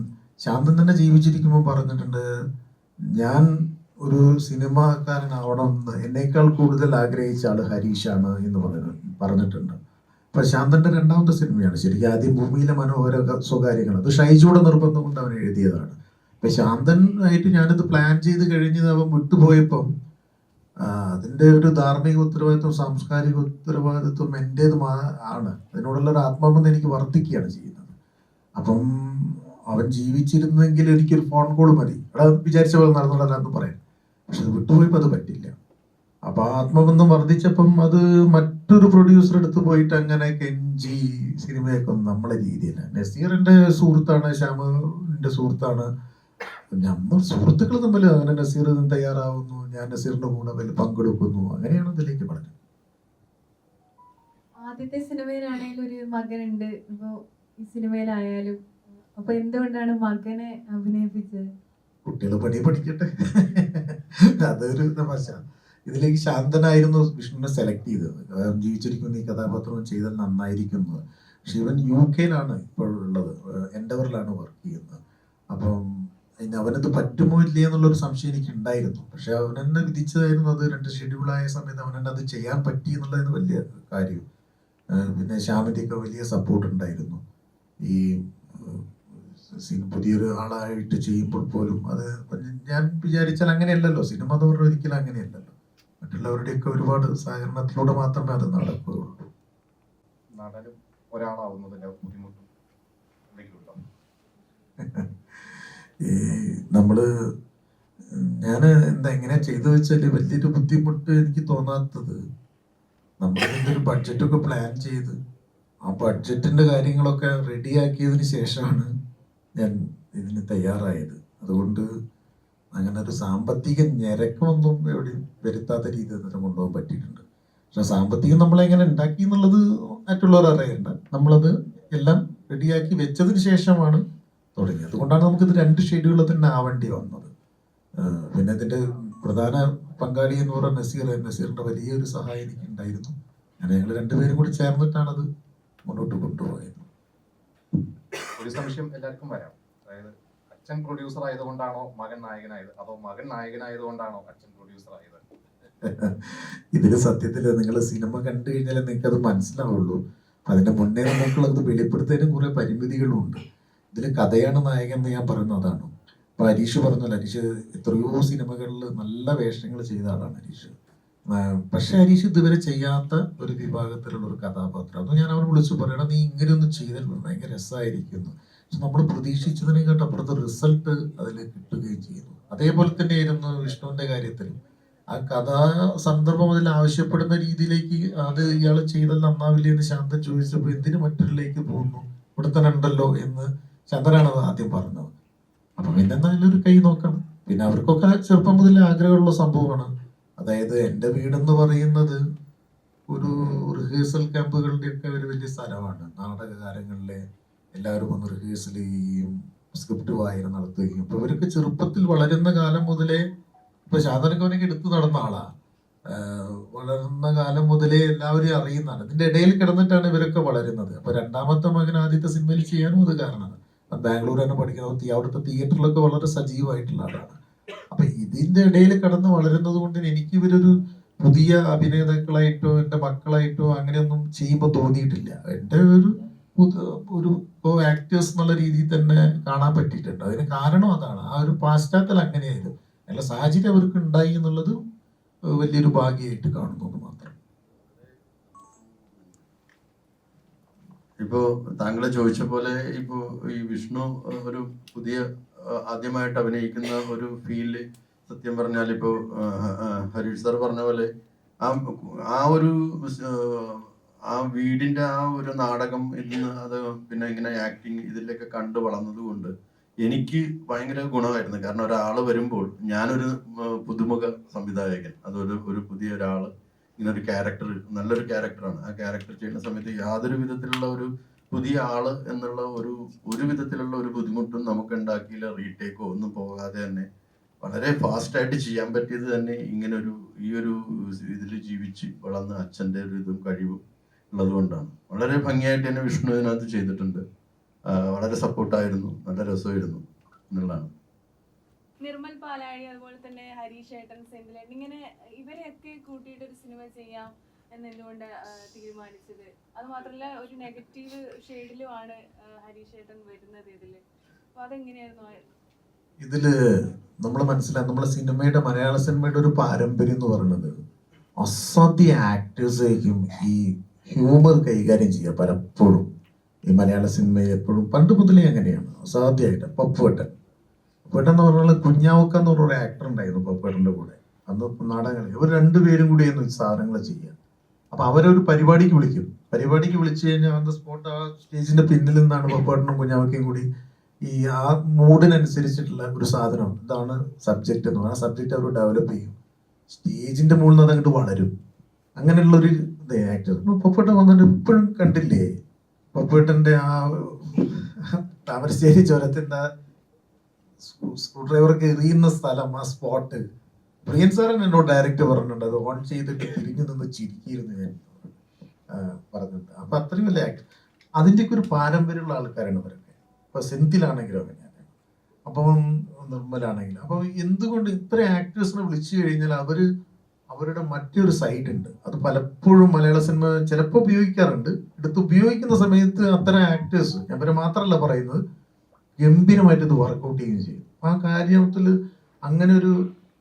ശാന്തൻ തന്നെ ജീവിച്ചിരിക്കുമ്പോൾ പറഞ്ഞിട്ടുണ്ട്, ഞാൻ ഒരു സിനിമാക്കാരനാവണം എന്ന് എന്നേക്കാൾ കൂടുതൽ ആഗ്രഹിച്ച ആള് ഹരീഷാണ് എന്ന് പറഞ്ഞിട്ടുണ്ട്. അപ്പൊ ശാന്തന്റെ 2ാമത്തെ സിനിമയാണ് ശരിക്കും. ആദ്യം ഭൂമിയിലെ മനോഹര സ്വകാര്യങ്ങൾ, അത് ഷൈജുയുടെ നിർബന്ധം കൊണ്ട് അവൻ എഴുതിയതാണ്. അപ്പൊ ശാന്തൻ ആയിട്ട് ഞാനിത് പ്ലാൻ ചെയ്ത് കഴിഞ്ഞ് അവൻ വിട്ടുപോയപ്പം അതിൻ്റെ ഒരു ധാർമ്മിക ഉത്തരവാദിത്വം, സാംസ്കാരിക ഉത്തരവാദിത്വം എൻ്റേത് ആണ്. അതിനോടുള്ള ഒരു ആത്മബന്ധം എനിക്ക് വർദ്ധിക്കുകയാണ് ചെയ്യുന്നത്. അപ്പം അവൻ ജീവിച്ചിരുന്നെങ്കിൽ എനിക്കൊരു ഫോൺ കോൾ മതി, എടാ വിചാരിച്ച പോലെ നടന്നോളാന്ന് പറയാം. പക്ഷെ അത് വിട്ടുപോയപ്പോൾ അത് പറ്റില്ല. അപ്പൊ ആ ആത്മബന്ധം വർദ്ധിച്ചപ്പം അത് മറ്റൊരു പ്രൊഡ്യൂസർ എടുത്ത് പോയിട്ട് അങ്ങനെ കെഞ്ചി സിനിമയൊക്കെ ഒന്നും നമ്മളെ രീതിയില്ല. നസീർ എൻ്റെ സുഹൃത്താണ്, ശ്യാമിൻ്റെ സുഹൃത്താണ്. നമ്മൾ സുഹൃത്തുക്കൾ തമ്മിൽ അങ്ങനെ നസീർ തയ്യാറാവുന്നു, ഞാൻ നസീറിന്റെ കൂടെ പങ്കെടുക്കുന്നു, അങ്ങനെയാണ് ഇതിലേക്ക് പറഞ്ഞത്. ആദ്യത്തെ സിനിമയിലാണെങ്കിലും ഒരു മകനുണ്ട്, ഇപ്പൊ ഈ സിനിമയിലായാലും. അപ്പൊ എന്തുകൊണ്ടാണ് മകനെ അഭിനയിപ്പിച്ചത്? കുട്ടികൾ പഠിക്കട്ടെ, അതൊരു തമാശ. ഇതിലേക്ക് ശാന്തനായിരുന്നു വിഷ്ണുവിനെ സെലക്ട് ചെയ്തത്. ജീവിച്ചിരിക്കുന്ന ഈ കഥാപാത്രം ചെയ്താൽ നന്നായിരിക്കുന്നത്. പക്ഷെ ഇവൻ UK-ലാണ് ഇപ്പോഴുള്ളത്, എൻഡവറിലാണ് വർക്ക് ചെയ്യുന്നത്. അപ്പം അവനത് പറ്റുമോ ഇല്ലേ എന്നുള്ളൊരു സംശയം എനിക്ക് ഉണ്ടായിരുന്നു. പക്ഷെ അവനെന്നെ വിധിച്ചതായിരുന്നു അത്. 2 ഷെഡ്യൂളായ സമയത്ത് അവനെന്നെ അത് ചെയ്യാൻ പറ്റി എന്നുള്ളതിന് വലിയ കാര്യം. പിന്നെ ശ്യാമിൻ്റെയൊക്കെ വലിയ സപ്പോർട്ട് ഉണ്ടായിരുന്നു. ഈ പുതിയൊരു ആളായിട്ട് ചെയ്യുമ്പോൾ പോലും അത് ഞാൻ വിചാരിച്ചാൽ അങ്ങനെയല്ലല്ലോ സിനിമ എന്ന് പറഞ്ഞാൽ, ഒരിക്കലും അങ്ങനെയല്ലല്ലോ. മറ്റുള്ളവരുടെയൊക്കെ ഒരുപാട് സഹകരണത്തിലൂടെ മാത്രമേ അത് നടക്കുകയുള്ളൂ. നടനും ഒരാളാവുന്നതിന്റെ ബുദ്ധിമുട്ടും ഞാൻ എങ്ങനെ ചെയ്തു വെച്ചാല് വലിയൊരു ബുദ്ധിമുട്ട് എനിക്ക് തോന്നാത്തത്, നമ്മളിതിൻ്റെ ഒരു ബഡ്ജറ്റൊക്കെ പ്ലാൻ ചെയ്ത് ആ ബഡ്ജറ്റിന്റെ കാര്യങ്ങളൊക്കെ റെഡിയാക്കിയതിന് ശേഷമാണ് ഞാൻ ഇതിന് തയ്യാറായത്. അതുകൊണ്ട് അങ്ങനെ ഒരു സാമ്പത്തിക ഞെരക്കമൊന്നും എവിടെയും വരുത്താത്ത രീതിയിൽ തന്നെ കൊണ്ടുപോകാൻ പറ്റിയിട്ടുണ്ട്. പക്ഷെ സാമ്പത്തികം നമ്മളെങ്ങനെ ഉണ്ടാക്കി എന്നുള്ളത് മറ്റുള്ളവർ അറിയണ്ട. നമ്മളത് എല്ലാം റെഡിയാക്കി വെച്ചതിന് ശേഷമാണ് തുടങ്ങിയത്. അതുകൊണ്ടാണ് നമുക്കിത് 2 ഷെഡ്യൂളിൽ തന്നെ ആവേണ്ടി വന്നത്. പിന്നെ ഇതിൻ്റെ പ്രധാന പങ്കാളി എന്ന് പറയുന്ന നസീറിൻ്റെ വലിയൊരു സഹായം എനിക്ക് ഉണ്ടായിരുന്നു. അങ്ങനെ ഞങ്ങൾ 2 പേരും കൂടി ചേർന്നിട്ടാണത് മുന്നോട്ട് കൊണ്ടുപോയത്. ഒരു സംശയം എല്ലാവർക്കും വരാം. അതായത് അച്ഛൻ പ്രൊഡ്യൂസർ ആയതുകൊണ്ടാണോ മകൻ നായകനായത്, അതോ മകൻ നായകനായതുകൊണ്ടാണോ അച്ഛൻ പ്രൊഡ്യൂസർ ആയത്? ഇതില് സത്യത്തിൽ നിങ്ങൾ സിനിമ കണ്ടു കഴിഞ്ഞാൽ നിങ്ങൾക്ക് അത് മനസ്സിലാവുള്ളൂ. അതിന്റെ മുന്നേ നമുക്കുള്ളത് വെളിപ്പെടുത്തുന്നതിനും കുറെ പരിമിതികളും ഉണ്ട്. ഇതിൽ കഥയാണ് നായകൻ എന്ന് ഞാൻ പറയുന്നത് അതാണ്. ഇപ്പൊ ഹരീഷ് പറഞ്ഞല്ലോ, ഹരീഷ് എത്രയോ സിനിമകളിൽ നല്ല വേഷങ്ങൾ ചെയ്ത ആളാണ് ഹരീഷ്. പക്ഷെ ഹരീഷ് ഇതുവരെ ചെയ്യാത്ത ഒരു വിഭാഗത്തിലുള്ള ഒരു കഥാപാത്രം. അത് ഞാൻ അവനെ വിളിച്ചു പറയണം, നീ ഇങ്ങനെയൊന്നും ചെയ്താൽ ഭയങ്കര രസമായിരിക്കുന്നു. പക്ഷെ നമ്മൾ പ്രതീക്ഷിച്ചതിനെക്കാട്ട് അപ്പുറത്തെ റിസൾട്ട് അതിൽ കിട്ടുകയും ചെയ്യുന്നു. അതേപോലെ തന്നെയായിരുന്നു വിഷ്ണുവിന്റെ കാര്യത്തിലും. ആ കഥാ സന്ദർഭം അതിൽ ആവശ്യപ്പെടുന്ന രീതിയിലേക്ക് അത് ഇയാൾ ചെയ്താൽ നന്നാവില്ല എന്ന് ശാന്തൻ ചോദിച്ചപ്പോൾ എന്തിനു മറ്റൊരിലേക്ക് പോകുന്നു, ഇവിടെ തന്നെ ഉണ്ടല്ലോ എന്ന് ചന്ദ്രനാണ് അത് ആദ്യം പറഞ്ഞത്. അപ്പൊ പിന്നെ എന്തായാലും ഒരു കൈ നോക്കാം. പിന്നെ അവർക്കൊക്കെ ചെറുപ്പം മുതലേ ആഗ്രഹമുള്ള സംഭവമാണ്. അതായത് എൻ്റെ വീടെന്ന് പറയുന്നത് ഒരു റിഹേഴ്സൽ ക്യാമ്പുകളുടെ ഒക്കെ ഒരു വലിയ സ്ഥലമാണ്. നാടകകാലങ്ങളിലെ എല്ലാവരും ഒന്ന് റിഹേഴ്സൽ ചെയ്യുകയും സ്ക്രിപ്റ്റ് വായന നടത്തുകയും. അപ്പൊ ഇവരൊക്കെ ചെറുപ്പത്തിൽ വളരുന്ന കാലം മുതലേ, ഇപ്പൊ ശാന്തനക്കവനൊക്കെ എടുത്തു നടന്ന ആളാ, വളർന്ന കാലം മുതലേ എല്ലാവരും അറിയുന്നതാണ്. ഇതിന്റെ ഇടയിൽ കിടന്നിട്ടാണ് ഇവരൊക്കെ വളരുന്നത്. അപ്പൊ 2ാമത്തെ മകൻ ആദ്യത്തെ സിനിമയിൽ ചെയ്യാനും അത് കാരണമാണ്. ബാംഗ്ലൂർ തന്നെ പഠിക്കുന്നത്, അവിടുത്തെ തിയേറ്ററിലൊക്കെ വളരെ സജീവമായിട്ടുള്ള ആളാണ്. അപ്പൊ ഇതിന്റെ ഇടയിൽ കടന്ന് വളരുന്നത് കൊണ്ട് എനിക്ക് ഇവരൊരു പുതിയ അഭിനേതാക്കളായിട്ടോ എൻ്റെ മക്കളായിട്ടോ അങ്ങനെയൊന്നും ചെയ്യുമ്പോൾ തോന്നിയിട്ടില്ല. എൻ്റെ ഒരു ആക്ടേഴ്സ് എന്നുള്ള രീതിയിൽ തന്നെ കാണാൻ പറ്റിയിട്ടുണ്ട്. അതിന് കാരണം അതാണ്, ആ ഒരു പാശ്ചാത്തലം അങ്ങനെയായിരുന്നു. അല്ല, സാഹചര്യം അവർക്ക് ഉണ്ടായി എന്നുള്ളത് വലിയൊരു ഭാഗ്യമായിട്ട് കാണുന്നു മാത്രം. ഇപ്പോ താങ്കൾ ചോദിച്ച പോലെ ഇപ്പോ ഈ വിഷ്ണു ഒരു പുതിയ ആദ്യമായിട്ട് അഭിനയിക്കുന്ന ഒരു ഫീൽഡ്, സത്യം പറഞ്ഞാൽ ഇപ്പോ ഹരീഷ് സാർ പറഞ്ഞ പോലെ ആ ഒരു ആ വീടിന്റെ ആ ഒരു നാടകം ഇന്ന് അത് പിന്നെ ഇങ്ങനെ ആക്ടിങ് ഇതിലൊക്കെ കണ്ടു വളർന്നത് കൊണ്ട് എനിക്ക് ഭയങ്കര ഗുണമായിരുന്നു. കാരണം ഒരാൾ വരുമ്പോൾ ഞാനൊരു പുതുമുഖ സംവിധായകൻ, ഒരു പുതിയ ഒരാള് ഇങ്ങനെ ഒരു ക്യാരക്ടർ, നല്ലൊരു ക്യാരക്ടറാണ്. ആ ക്യാരക്ടർ ചെയ്യുന്ന സമയത്ത് യാതൊരു വിധത്തിലുള്ള ഒരു പുതിയ ആള് എന്നുള്ള ഒരു വിധത്തിലുള്ള ഒരു ബുദ്ധിമുട്ടും നമുക്ക് ഉണ്ടാക്കിയില്ല. റീടേക്കോ ഒന്നും പോകാതെ തന്നെ വളരെ ഫാസ്റ്റായിട്ട് ചെയ്യാൻ പറ്റിയത് തന്നെ ഇങ്ങനെ ഈ ഒരു ഇതിൽ ജീവിച്ച് വളർന്ന അച്ഛൻ്റെ ഒരു ഇതും കഴിവും ഉള്ളത് കൊണ്ടാണ്. വളരെ ഭംഗിയായിട്ട് തന്നെ വിഷ്ണു ഇതിനകത്ത് ചെയ്തിട്ടുണ്ട്. വളരെ സപ്പോർട്ടായിരുന്നു, നല്ല രസമായിരുന്നു എന്നുള്ളതാണ്. നിർമ്മൽ പാലാഴി, അതുപോലെ തന്നെ ഹരീഷ് ഏട്ടൻ, സെന്തിലേട്ടൻ, ഇങ്ങനെ ഇവരെയൊക്കെ കൂട്ടിയിട്ട് ഒരു സിനിമ ചെയ്യാം എന്നെന്തുകൊണ്ട് തീരുമാനിച്ചത്? അത് മാത്രമല്ല, ഒരു നെഗറ്റീവ് ഷെയ്ഡിലുമാണ് ഹരീഷ് ഏട്ടൻ വരുന്നത് ഇതില്. അപ്പൊ അതെങ്ങനെയായിരുന്നു? ഇതില് നമ്മൾ മനസ്സിലാകും, നമ്മളെ സിനിമയുടെ, മലയാള സിനിമയുടെ ഒരു പാരമ്പര്യം എന്ന് പറയുന്നത് അസാധ്യ ആക്ടേഴ്സായിരിക്കും ഈ ഹ്യൂമർ കൈകാര്യം ചെയ്യുക. പലപ്പോഴും ഈ മലയാള സിനിമയിൽ എപ്പോഴും പണ്ട് മുതലേ അങ്ങനെയാണ്, അസാധ്യമായിട്ട്. പപ്പുവേട്ടൻ എന്ന് പറഞ്ഞാൽ കുഞ്ഞാവക്ക എന്ന് പറഞ്ഞൊരു ആക്ടർ ഉണ്ടായിരുന്നു പപ്പുവേട്ടൻ്റെ കൂടെ. അന്ന് നാടകങ്ങൾ ഇവർ 2 പേരും കൂടിയായിരുന്നു ഈ സാധനങ്ങൾ ചെയ്യുക. അപ്പൊ അവരൊരു പരിപാടിക്ക് വിളിക്കും. പരിപാടിക്ക് വിളിച്ചു കഴിഞ്ഞാൽ അന്ന് സ്പോട്ട് ആ സ്റ്റേജിന്റെ പിന്നിൽ നിന്നാണ് പപ്പുവേട്ടനും കുഞ്ഞാവക്കയും കൂടി ഈ ആ മൂഡിനനുസരിച്ചിട്ടുള്ള ഒരു സാധനം, ഇതാണ് സബ്ജക്റ്റ് എന്ന് പറഞ്ഞാൽ ആ സബ്ജക്റ്റ് അവർ ഡെവലപ്പ് ചെയ്യും. സ്റ്റേജിന്റെ മുകളിൽ നിന്ന് അങ്ങോട്ട് വളരും. അങ്ങനെയുള്ളൊരു ആക്ടർ. പപ്പുവേട്ടൻ വന്നിട്ട് ഇപ്പോഴും കണ്ടില്ലേ പപ്പുവേട്ടന്റെ ആ താമരശ്ശേരി ചുരത്തിന്റെ സ്ക്രൂ ഡ്രൈവർക്ക് എറിയുന്ന സ്ഥലം, ആ സ്പോട്ട്, പ്രിയൻ സാറൻ എന്നോട് ഡയറക്റ്റ് പറഞ്ഞിട്ടുണ്ട്. അത് ഓൺ ചെയ്തിട്ട് തിരിഞ്ഞു നിന്ന് ചിരിക്കിയിരുന്നു ഞാൻ പറഞ്ഞിട്ടുണ്ട്. അപ്പൊ അത്രയും വലിയ ആക്ടർ. അതിൻ്റെയൊക്കെ ഒരു പാരമ്പര്യമുള്ള ആൾക്കാരാണ് ഇവരൊക്കെ. ഇപ്പൊ സെന്തിലാണെങ്കിലും അങ്ങനെയാണ്, അപ്പം നിർമ്മലാണെങ്കിലും. അപ്പൊ എന്തുകൊണ്ട് ഇത്ര ആക്ടേഴ്സിനെ വിളിച്ചു കഴിഞ്ഞാൽ അവരുടെ മറ്റൊരു സൈഡ് ഉണ്ട്. അത് പലപ്പോഴും മലയാള സിനിമ ചിലപ്പോൾ ഉപയോഗിക്കാറുണ്ട്. എടുത്ത് ഉപയോഗിക്കുന്ന സമയത്ത് അത്തരം ആക്ടേഴ്സ്, ഞാൻ ഇവരെ മാത്രമല്ല പറയുന്നത്, ഗംഭീരമായിട്ട് ഇത് വർക്കൗട്ട് ചെയ്യുകയും ചെയ്യും. ആ കാര്യത്തിൽ അങ്ങനെ ഒരു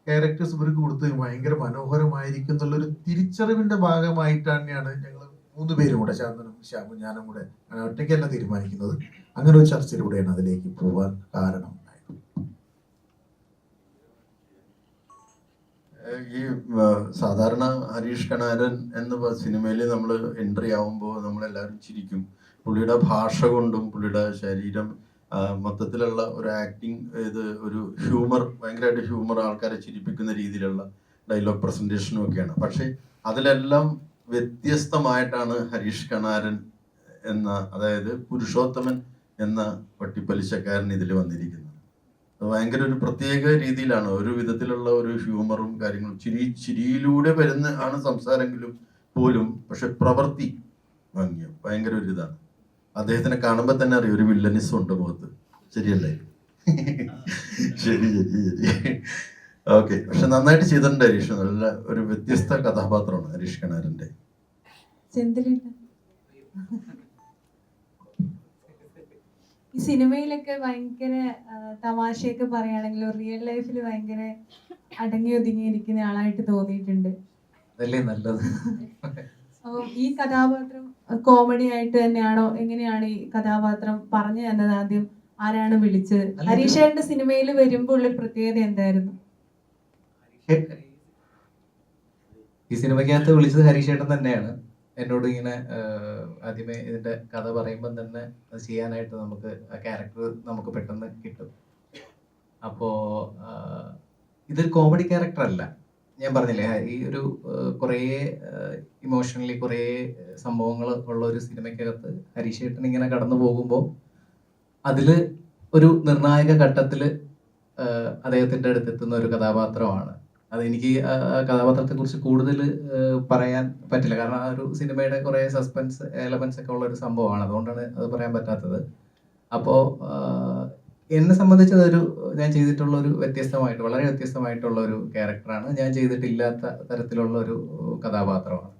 ക്യാരക്ടേഴ്സ് ഇവർക്ക് കൊടുത്ത് ഭയങ്കര മനോഹരമായിരിക്കും എന്നുള്ളൊരു തിരിച്ചറിവിന്റെ ഭാഗമായിട്ട് തന്നെയാണ് ഞങ്ങൾ 3 പേരും കൂടെ, ശാന്തനും ശ്യാമും ഞാനും കൂടെ, ഒറ്റയ്ക്കല്ല തീരുമാനിക്കുന്നത്, അങ്ങനെ ഒരു ചർച്ചയിലൂടെയാണ് അതിലേക്ക് പോകാൻ കാരണം. ഈ സാധാരണ ഹരീഷ് കണാരൻ എന്ന സിനിമയിൽ നമ്മൾ എൻട്രി ആവുമ്പോൾ നമ്മളെല്ലാവരും ചിരിക്കും. പുള്ളിയുടെ ഭാഷ കൊണ്ടും പുള്ളിയുടെ ശരീരം, മൊത്തത്തിലുള്ള ഒരു ആക്ടിങ്, ഇത് ഒരു ഹ്യൂമർ, ഭയങ്കരമായിട്ട് ഹ്യൂമർ, ആൾക്കാരെ ചിരിപ്പിക്കുന്ന രീതിയിലുള്ള ഡയലോഗ് പ്രസൻറ്റേഷനും ഒക്കെയാണ്. പക്ഷേ അതിലെല്ലാം വ്യത്യസ്തമായിട്ടാണ് ഹരീഷ് കണാരൻ എന്ന, അതായത് പുരുഷോത്തമൻ എന്ന പട്ടിപ്പലിശക്കാരൻ ഇതിൽ വന്നിരിക്കുന്നത്. അത് ഭയങ്കര ഒരു പ്രത്യേക രീതിയിലാണ്, ഒരു വിധത്തിലുള്ള ഒരു ഹ്യൂമറും കാര്യങ്ങളും, ചിരിയിലൂടെ വരുന്ന ആണ് സംസാരമെങ്കിലും പോലും, പക്ഷെ പ്രവൃത്തി ഭംഗിയോ ഭയങ്കര ഒരു ഇതാണ്. അദ്ദേഹത്തിനെ കാണുമ്പോൾ തന്നെ അറിയാം ഒരു വില്ലനിസം ഉണ്ട് മുഖത്ത്. ശരിയല്ലേ? ശരി ശരി ശരി, ഓക്കെ. പക്ഷെ നന്നായിട്ട് ചെയ്തിട്ടുണ്ട് ഹരീഷ്. നല്ല ഒരു വ്യത്യസ്ത കഥാപാത്രമാണ് ഹരീഷ് കണാരന്റെ. ഈ സിനിമയിലൊക്കെ ഭയങ്കര തമാശയൊക്കെ പറയുകയാണെങ്കിൽ റിയൽ ലൈഫിൽ ഭയങ്കര അടങ്ങി ഒതുങ്ങിയിരിക്കുന്ന ആളായിട്ട് തോന്നിയിട്ടുണ്ട്. അതല്ലേ നല്ലത്. അപ്പം ഈ കഥാപാത്രം കോമഡി ആയിട്ട് തന്നെയാണോ, എങ്ങനെയാണ് ഈ കഥാപാത്രം പറഞ്ഞു തന്നത്? ആദ്യം ആരാണ് വിളിച്ചത്? ഹരീഷേട്ടന്റെ സിനിമയിൽ വരുമ്പോൾ ഉള്ള പ്രത്യേകത എന്തായിരുന്നു? ഈ സിനിമയ്ക്കകത്ത് വിളിച്ചത് ഹരീഷേട്ടൻ തന്നെയാണ്. എന്നോട് ഇങ്ങനെ ആദ്യമേ ഇതിന്റെ കഥ പറയുമ്പം തന്നെ അത് ചെയ്യാനായിട്ട് നമുക്ക് ആ ക്യാരക്ടർ നമുക്ക് പെട്ടെന്ന് കിട്ടും. അപ്പോ ഇതൊരു കോമഡി ക്യാരക്ടർ അല്ല. ഞാൻ പറഞ്ഞില്ലേ, ഈ ഒരു കുറേ ഇമോഷണലി കുറേ സംഭവങ്ങൾ ഉള്ള ഒരു സിനിമയ്ക്കകത്ത് ഹരീഷേട്ടൻ ഇങ്ങനെ കടന്നു പോകുമ്പോൾ അതിൽ ഒരു നിർണായക ഘട്ടത്തിൽ അദ്ദേഹത്തിൻ്റെ അടുത്തെത്തുന്ന ഒരു കഥാപാത്രമാണ്. അതെനിക്ക് ആ കഥാപാത്രത്തെക്കുറിച്ച് കൂടുതൽ പറയാൻ പറ്റില്ല, കാരണം ആ ഒരു സിനിമയുടെ കുറേ സസ്പെൻസ് എലമെന്റ്സ് ഒക്കെ ഉള്ള ഒരു സംഭവമാണ്. അതുകൊണ്ടാണ് അത് പറയാൻ പറ്റാത്തത്. അപ്പോൾ എന്നെ സംബന്ധിച്ച് അതൊരു, ഞാൻ ചെയ്തിട്ടുള്ള ഒരു വ്യത്യസ്തമായിട്ട്, വളരെ വ്യത്യസ്തമായിട്ടുള്ള ഒരു ക്യാരക്ടറാണ്. ഞാൻ ചെയ്തിട്ടില്ലാത്ത തരത്തിലുള്ള ഒരു കഥാപാത്രമാണ്.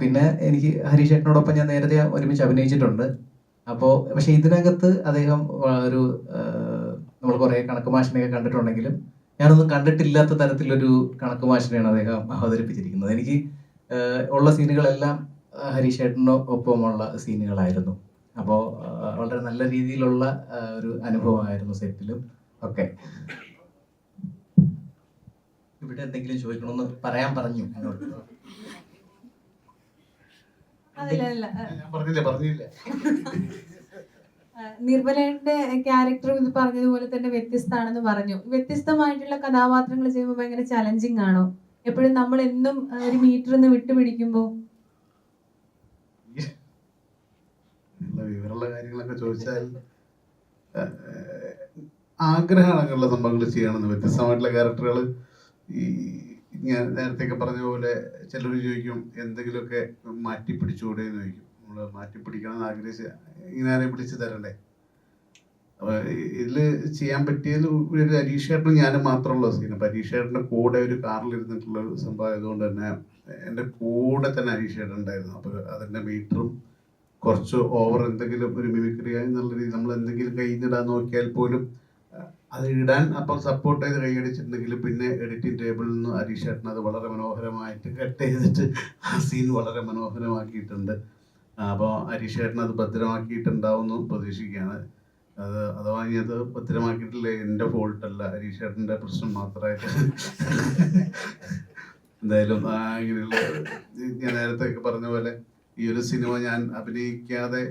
പിന്നെ എനിക്ക് ഹരീഷേട്ടനോടൊപ്പം ഞാൻ നേരത്തെ ഒരുമിച്ച് അഭിനയിച്ചിട്ടുണ്ട്. അപ്പോൾ പക്ഷെ ഇതിനകത്ത് അദ്ദേഹം ഒരു, നമ്മൾ കുറേ കണക്ക് മാഷിനെയൊക്കെ കണ്ടിട്ടുണ്ടെങ്കിലും ഞാനൊന്നും കണ്ടിട്ടില്ലാത്ത തരത്തിലൊരു കണക്ക് മാഷിനെയാണ് അദ്ദേഹം അവതരിപ്പിച്ചിരിക്കുന്നത്. എനിക്ക് ഉള്ള സീനുകളെല്ലാം ഹരീഷേട്ടനൊപ്പമുള്ള സീനുകളായിരുന്നു. അപ്പോൾ വളരെ നല്ല രീതിയിലുള്ള ഒരു അനുഭവമായിരുന്നു സെറ്റിലും ഒക്കെ. ഇവിടെ എന്തെങ്കിലും ചോദിക്കണമെന്ന് പറയാൻ പറഞ്ഞു എന്നോട്. പറഞ്ഞില്ല. നിർമ്മലയുടെ ക്യാരക്ടർ ഇത് പറഞ്ഞതുപോലെ തന്നെ വ്യത്യസ്തമാണെന്ന് പറഞ്ഞു. വ്യത്യസ്തമായിട്ടുള്ള കഥാപാത്രങ്ങൾ ചെയ്യുമ്പോൾ ഭയങ്കര ചലഞ്ചിങ് ആണോ? എപ്പോഴും നമ്മൾ എന്നും ഒരു മീറ്റർ നിന്ന് വിട്ടുപിടിക്കുമ്പോ? വിവരമുള്ള കാര്യങ്ങളൊക്കെ ചോദിച്ചാൽ ആഗ്രഹമാണ് അങ്ങനെയുള്ള സംഭവങ്ങൾ ചെയ്യണമെന്ന്. വ്യത്യസ്തമായിട്ടുള്ള ക്യാരക്ടറുകൾ, ഈ ഞാൻ നേരത്തെയൊക്കെ പറഞ്ഞ പോലെ ചിലർ ചോദിക്കും എന്തെങ്കിലുമൊക്കെ മാറ്റി പിടിച്ചുകൂടെ എന്ന് ചോദിക്കും. നമ്മൾ മാറ്റി പിടിക്കണമെന്ന് ആഗ്രഹിച്ച് ഇങ്ങനെ ആരെയും പിടിച്ച് തരണ്ടേ? അപ്പോൾ ഇതിൽ ചെയ്യാൻ പറ്റിയത് ഒരു ഹരീഷേട്ടനും ഞാനും മാത്രമുള്ള സീൻ. അപ്പോൾ ഹരീഷേട്ടൻ്റെ കൂടെ ഒരു കാറിലിരുന്നിട്ടുള്ള ഒരു സംഭവം ആയതുകൊണ്ട് തന്നെ എൻ്റെ കൂടെ തന്നെ ഹരീഷേട്ടൻ ഉണ്ടായിരുന്നു. അപ്പോൾ അതിൻ്റെ മീറ്ററും കുറച്ച് ഓവർ എന്തെങ്കിലും ഒരു മിമിക്രി എന്നുള്ള രീതി നമ്മൾ എന്തെങ്കിലും കഴിഞ്ഞിടാൻ നോക്കിയാൽ പോലും അത് ഇടാൻ അപ്പം സപ്പോർട്ട് ചെയ്ത് കൈയടിച്ചിട്ടുണ്ടെങ്കിൽ പിന്നെ എഡിറ്റിംഗ് ടേബിളിൽ നിന്ന് ഹരീഷേട്ടൻ അത് വളരെ മനോഹരമായിട്ട് കട്ട് ചെയ്തിട്ട് ആ സീൻ വളരെ മനോഹരമാക്കിയിട്ടുണ്ട്. അപ്പോൾ ഹരീഷേട്ടൻ അത് ഭദ്രമാക്കിയിട്ടുണ്ടാവുമെന്ന് പ്രതീക്ഷിക്കുകയാണ്. അത് അഥവാ ഇനി അത് ഭദ്രമാക്കിയിട്ടില്ലേ എൻ്റെ ഫോൾട്ടല്ല, ഹരീഷേട്ടൻ്റെ പ്രശ്നം മാത്രമായിട്ട്. എന്തായാലും ഇങ്ങനെയുള്ള, ഞാൻ നേരത്തെ പറഞ്ഞ പോലെ ഈ ഒരു സിനിമ ഞാൻ അഭിനയിക്കാതെ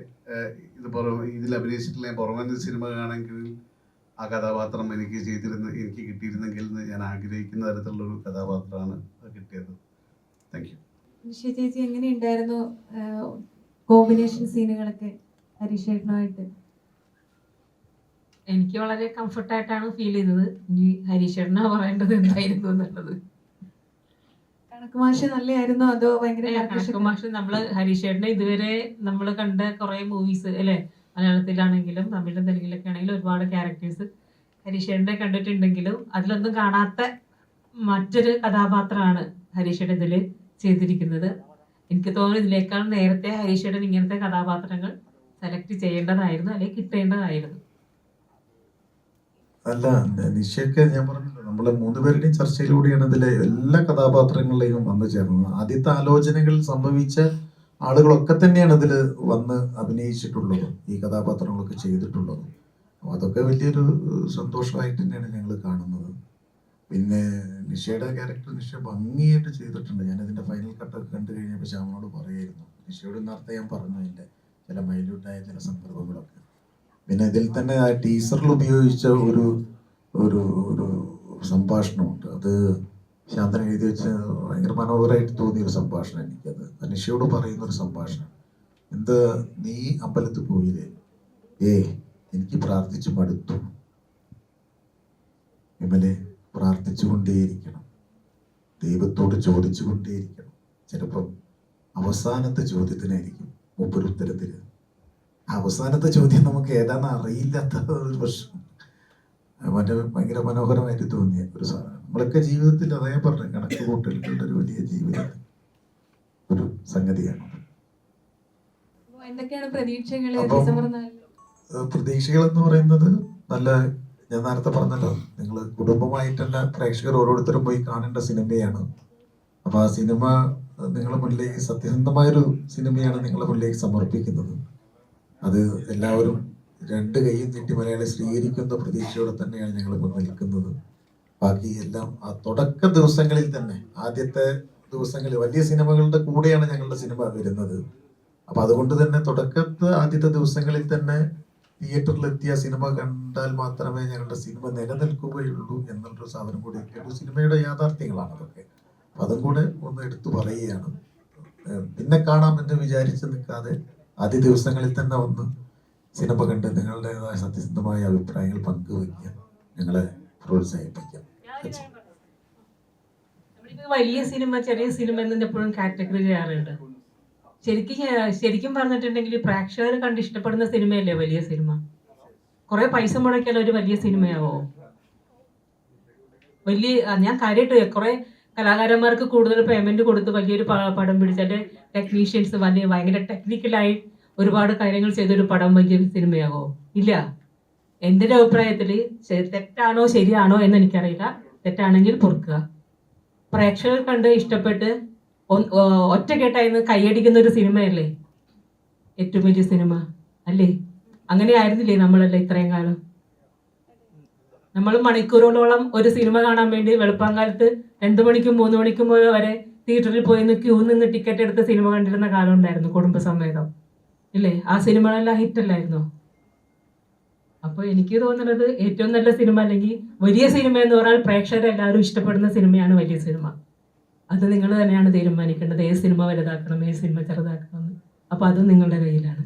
ഇതിൽ അഭിനയിച്ചിട്ടില്ല, പുറമെ സിനിമ കാണുമെങ്കിൽ ആ കഥാപാത്രം എനിക്ക് കിട്ടിയിരുന്നെങ്കിൽ എന്ന് ഞാൻ ആഗ്രഹിക്കുന്ന തരത്തിലുള്ളൊരു കഥാപാത്രമാണ് കിട്ടിയത്. Thank you. നിഷ ചേച്ചി, എങ്ങനെയുണ്ടായിരുന്നു കോമ്പിനേഷൻ സീനുകളൊക്കെ ഹരീഷേട്ടനുമായിട്ട്? എനിക്ക് വളരെ കംഫർട്ടായിട്ടാണ് ഫീൽ ചെയ്തത്. ഇനി ഹരീഷേട്ടനാ പറയേണ്ടത് എന്തായിരുന്നു എന്നുള്ളത്. കണക്ക് മാഷ് നല്ലതായിരുന്നോ അതോ ഭയങ്കര? കണക്ക് മാഷ്, നമ്മള് ഹരീഷേട്ടനെ ഇതുവരെ നമ്മൾ കണ്ട കുറെ മൂവീസ് അല്ലെ, മലയാളത്തിലാണെങ്കിലും തമിഴിലും തെലുങ്കിലൊക്കെ ആണെങ്കിലും ഒരുപാട് ക്യാരക്ടേഴ്സ് ഹരീഷേട്ടനെ കണ്ടിട്ടുണ്ടെങ്കിലും അതിലൊന്നും കാണാത്ത മറ്റൊരു കഥാപാത്രമാണ് ഹരീഷേട്ടൻ ഇതിൽ ചെയ്തിരിക്കുന്നത്. എനിക്ക് തോന്നുന്നു ഇതിനേക്കാൾ നേരത്തെ ഹരീഷേട്ടൻ ഇങ്ങനത്തെ കഥാപാത്രങ്ങൾ സെലക്ട് ചെയ്യേണ്ടതായിരുന്നു, അല്ലെങ്കിൽ കിട്ടേണ്ടതായിരുന്നു. അല്ല, നിഷയൊക്കെ ഞാൻ പറഞ്ഞല്ലോ, നമ്മളെ 3 പേരുടെയും ചർച്ചയിലൂടെയാണ് ഇതിലെ എല്ലാ കഥാപാത്രങ്ങളിലേക്കും വന്നു ചേർന്നത്. ആദ്യത്തെ ആലോചനകൾ സംഭവിച്ച ആളുകളൊക്കെ തന്നെയാണ് ഇതിൽ വന്ന് അഭിനയിച്ചിട്ടുള്ളതും ഈ കഥാപാത്രങ്ങളൊക്കെ ചെയ്തിട്ടുള്ളതും. അപ്പോൾ അതൊക്കെ വലിയൊരു സന്തോഷമായിട്ട് തന്നെയാണ് ഞങ്ങൾ കാണുന്നത്. പിന്നെ നിഷയുടെ ക്യാരക്ടർ നിഷ ഭംഗിയായിട്ട് ചെയ്തിട്ടുണ്ട്. ഞാനതിൻ്റെ ഫൈനൽ കട്ടൊക്കെ കണ്ടു കഴിഞ്ഞപ്പോൾ ശ്യാമനോട് പറയായിരുന്നു, നിഷയോട് നേരത്തെ ഞാൻ പറഞ്ഞു അതിൻ്റെ ചില മൈന്യൂട്ടായ ചില സന്ദർഭങ്ങളൊക്കെ. പിന്നെ ഇതിൽ തന്നെ ആ ടീസറിൽ ഉപയോഗിച്ച ഒരു ഒരു ഒരു സംഭാഷണമുണ്ട്. അത് ശാന്തൻ എഴുതി വെച്ച് ഭയങ്കര മനോഹരമായിട്ട് തോന്നിയൊരു സംഭാഷണം എനിക്കത്. അനുഷയോട് പറയുന്ന ഒരു സംഭാഷണം. എന്ത് നീ അമ്പലത്തിൽ പോയില്ലേ? എനിക്ക് പ്രാർത്ഥിച്ചു മടുത്തു. വിമലെ, പ്രാർത്ഥിച്ചുകൊണ്ടേയിരിക്കണം, ദൈവത്തോട് ചോദിച്ചുകൊണ്ടേയിരിക്കണം. ചിലപ്പം അവസാനത്തെ ചോദ്യത്തിനായിരിക്കും മൂപ്പര് ഉത്തരം തരിക. അവസാനത്തെ ചോദ്യം നമുക്ക് ഏതാണെന്ന് അറിയില്ലാത്ത ഒരു പ്രശ്നം. ഭയങ്കര മനോഹരമായിട്ട് തോന്നിയ ഒരു സാധനം. നമ്മളൊക്കെ ജീവിതത്തിൽ അതേ പറഞ്ഞ കണക്ക് കൂട്ടലുകളുടെ ഒരു വലിയ ജീവിതത്തിൽ ഒരു സംഗതിയാണ്. എന്തൊക്കെയാണ് പ്രതീക്ഷകൾ അപ്പം ഡിസംബർ 4? പ്രതീക്ഷകൾ എന്ന് പറയുന്നത് നല്ല, ഞാൻ നേരത്തെ പറഞ്ഞല്ലോ, നിങ്ങൾ കുടുംബമായിട്ട് തന്നെ പ്രേക്ഷകർ ഓരോരുത്തരും പോയി കാണേണ്ട സിനിമയാണ്. അപ്പൊ ആ സിനിമ നിങ്ങളുടെ മുന്നിലേക്ക്, സത്യസന്ധമായൊരു സിനിമയാണ് നിങ്ങളുടെ മുന്നിലേക്ക് സമർപ്പിക്കുന്നത്. അത് എല്ലാവരും രണ്ട് കൈയും നീട്ടി മലയാളി സ്വീകരിക്കുന്ന പ്രതീക്ഷയോടെ തന്നെയാണ് ഞങ്ങൾ ഇപ്പോൾ നിൽക്കുന്നത്. ബാക്കി എല്ലാം ആ തുടക്ക ദിവസങ്ങളിൽ തന്നെ, ആദ്യത്തെ ദിവസങ്ങളിൽ വലിയ സിനിമകളുടെ കൂടെയാണ് ഞങ്ങളുടെ സിനിമ വരുന്നത്. അപ്പൊ അതുകൊണ്ട് തന്നെ തുടക്കത്തെ ആദ്യത്തെ ദിവസങ്ങളിൽ തന്നെ തിയേറ്ററിലെത്തിയ സിനിമ കണ്ടാൽ മാത്രമേ ഞങ്ങളുടെ സിനിമ നിലനിൽക്കുകയുള്ളൂ എന്നുള്ളൊരു സാധനം കൂടി, ഒരു സിനിമയുടെ യാഥാർത്ഥ്യങ്ങളാണ് അതൊക്കെ. അപ്പൊ അതും കൂടെ ഒന്ന് എടുത്തു പറയുകയാണ്. പിന്നെ കാണാമെന്ന് വിചാരിച്ച് നിൽക്കാതെ ആദ്യ ദിവസങ്ങളിൽ തന്നെ ഒന്ന് സിനിമ കണ്ട് നിങ്ങളുടേതായ സത്യസന്ധമായ അഭിപ്രായങ്ങൾ പങ്കുവയ്ക്കുക, ഞങ്ങളെ പ്രോത്സാഹിപ്പിക്കാം. വലിയ സിനിമ, ചെറിയ സിനിമ എന്ന് എപ്പോഴും കാറ്റഗറി ചെയ്യാറുണ്ട്. ശരിക്കും പറഞ്ഞിട്ടുണ്ടെങ്കിൽ പ്രേക്ഷകർ കണ്ട് ഇഷ്ടപ്പെടുന്ന സിനിമയല്ലേ വലിയ സിനിമ. കുറെ പൈസ മുടക്കിയാൽ ഒരു വലിയ സിനിമയാവോ? ഞാൻ കാര്യമായിട്ട് കുറെ കലാകാരന്മാർക്ക് കൂടുതൽ പേയ്മെന്റ് കൊടുത്ത് വലിയൊരു പടം പിടിച്ചിട്ട് ടെക്നീഷ്യൻസ് ഭയങ്കര ടെക്നിക്കലായി ഒരുപാട് കാര്യങ്ങൾ ചെയ്തൊരു പടം വലിയ സിനിമയാവോ? ഇല്ല. എൻ്റെ ഒരു അഭിപ്രായത്തിൽ തെറ്റാണോ ശരിയാണോ എന്ന് എനിക്കറിയില്ല. തെറ്റാണെങ്കിൽ പൊറുക്കുക. പ്രേക്ഷകർ കണ്ട് ഇഷ്ടപ്പെട്ട് ഒറ്റക്കെട്ടായിരുന്നു കൈയടിക്കുന്ന ഒരു സിനിമയല്ലേ ഏറ്റവും വലിയ സിനിമ അല്ലേ? അങ്ങനെ ആയിരുന്നില്ലേ നമ്മളല്ലേ ഇത്രയും കാലം? നമ്മൾ മണിക്കൂറുകളോളം ഒരു സിനിമ കാണാൻ വേണ്ടി വെളുപ്പാങ്കാലത്ത് 2 മണിക്കും 3 മണിക്കും വരെ തിയേറ്ററിൽ പോയി ക്യൂ നിന്ന് ടിക്കറ്റ് എടുത്ത് സിനിമ കണ്ടിരുന്ന കാലം ഉണ്ടായിരുന്നു, കുടുംബസമേതം ഇല്ലേ? ആ സിനിമകളെല്ലാം ഹിറ്റല്ലായിരുന്നോ? അപ്പോൾ എനിക്ക് തോന്നുന്നത് ഏറ്റവും നല്ല സിനിമ അല്ലെങ്കിൽ വലിയ സിനിമ എന്ന് പറഞ്ഞാൽ പ്രേക്ഷകരെല്ലാവരും ഇഷ്ടപ്പെടുന്ന സിനിമയാണ് വലിയ സിനിമ. അത് നിങ്ങൾ തന്നെയാണ് തീരുമാനിക്കേണ്ടത്, ഏത് സിനിമ വലുതാക്കണം, ഏത് സിനിമ ചെറുതാക്കണം എന്ന്. അപ്പോൾ അത് നിങ്ങളുടെ കയ്യിലാണ്.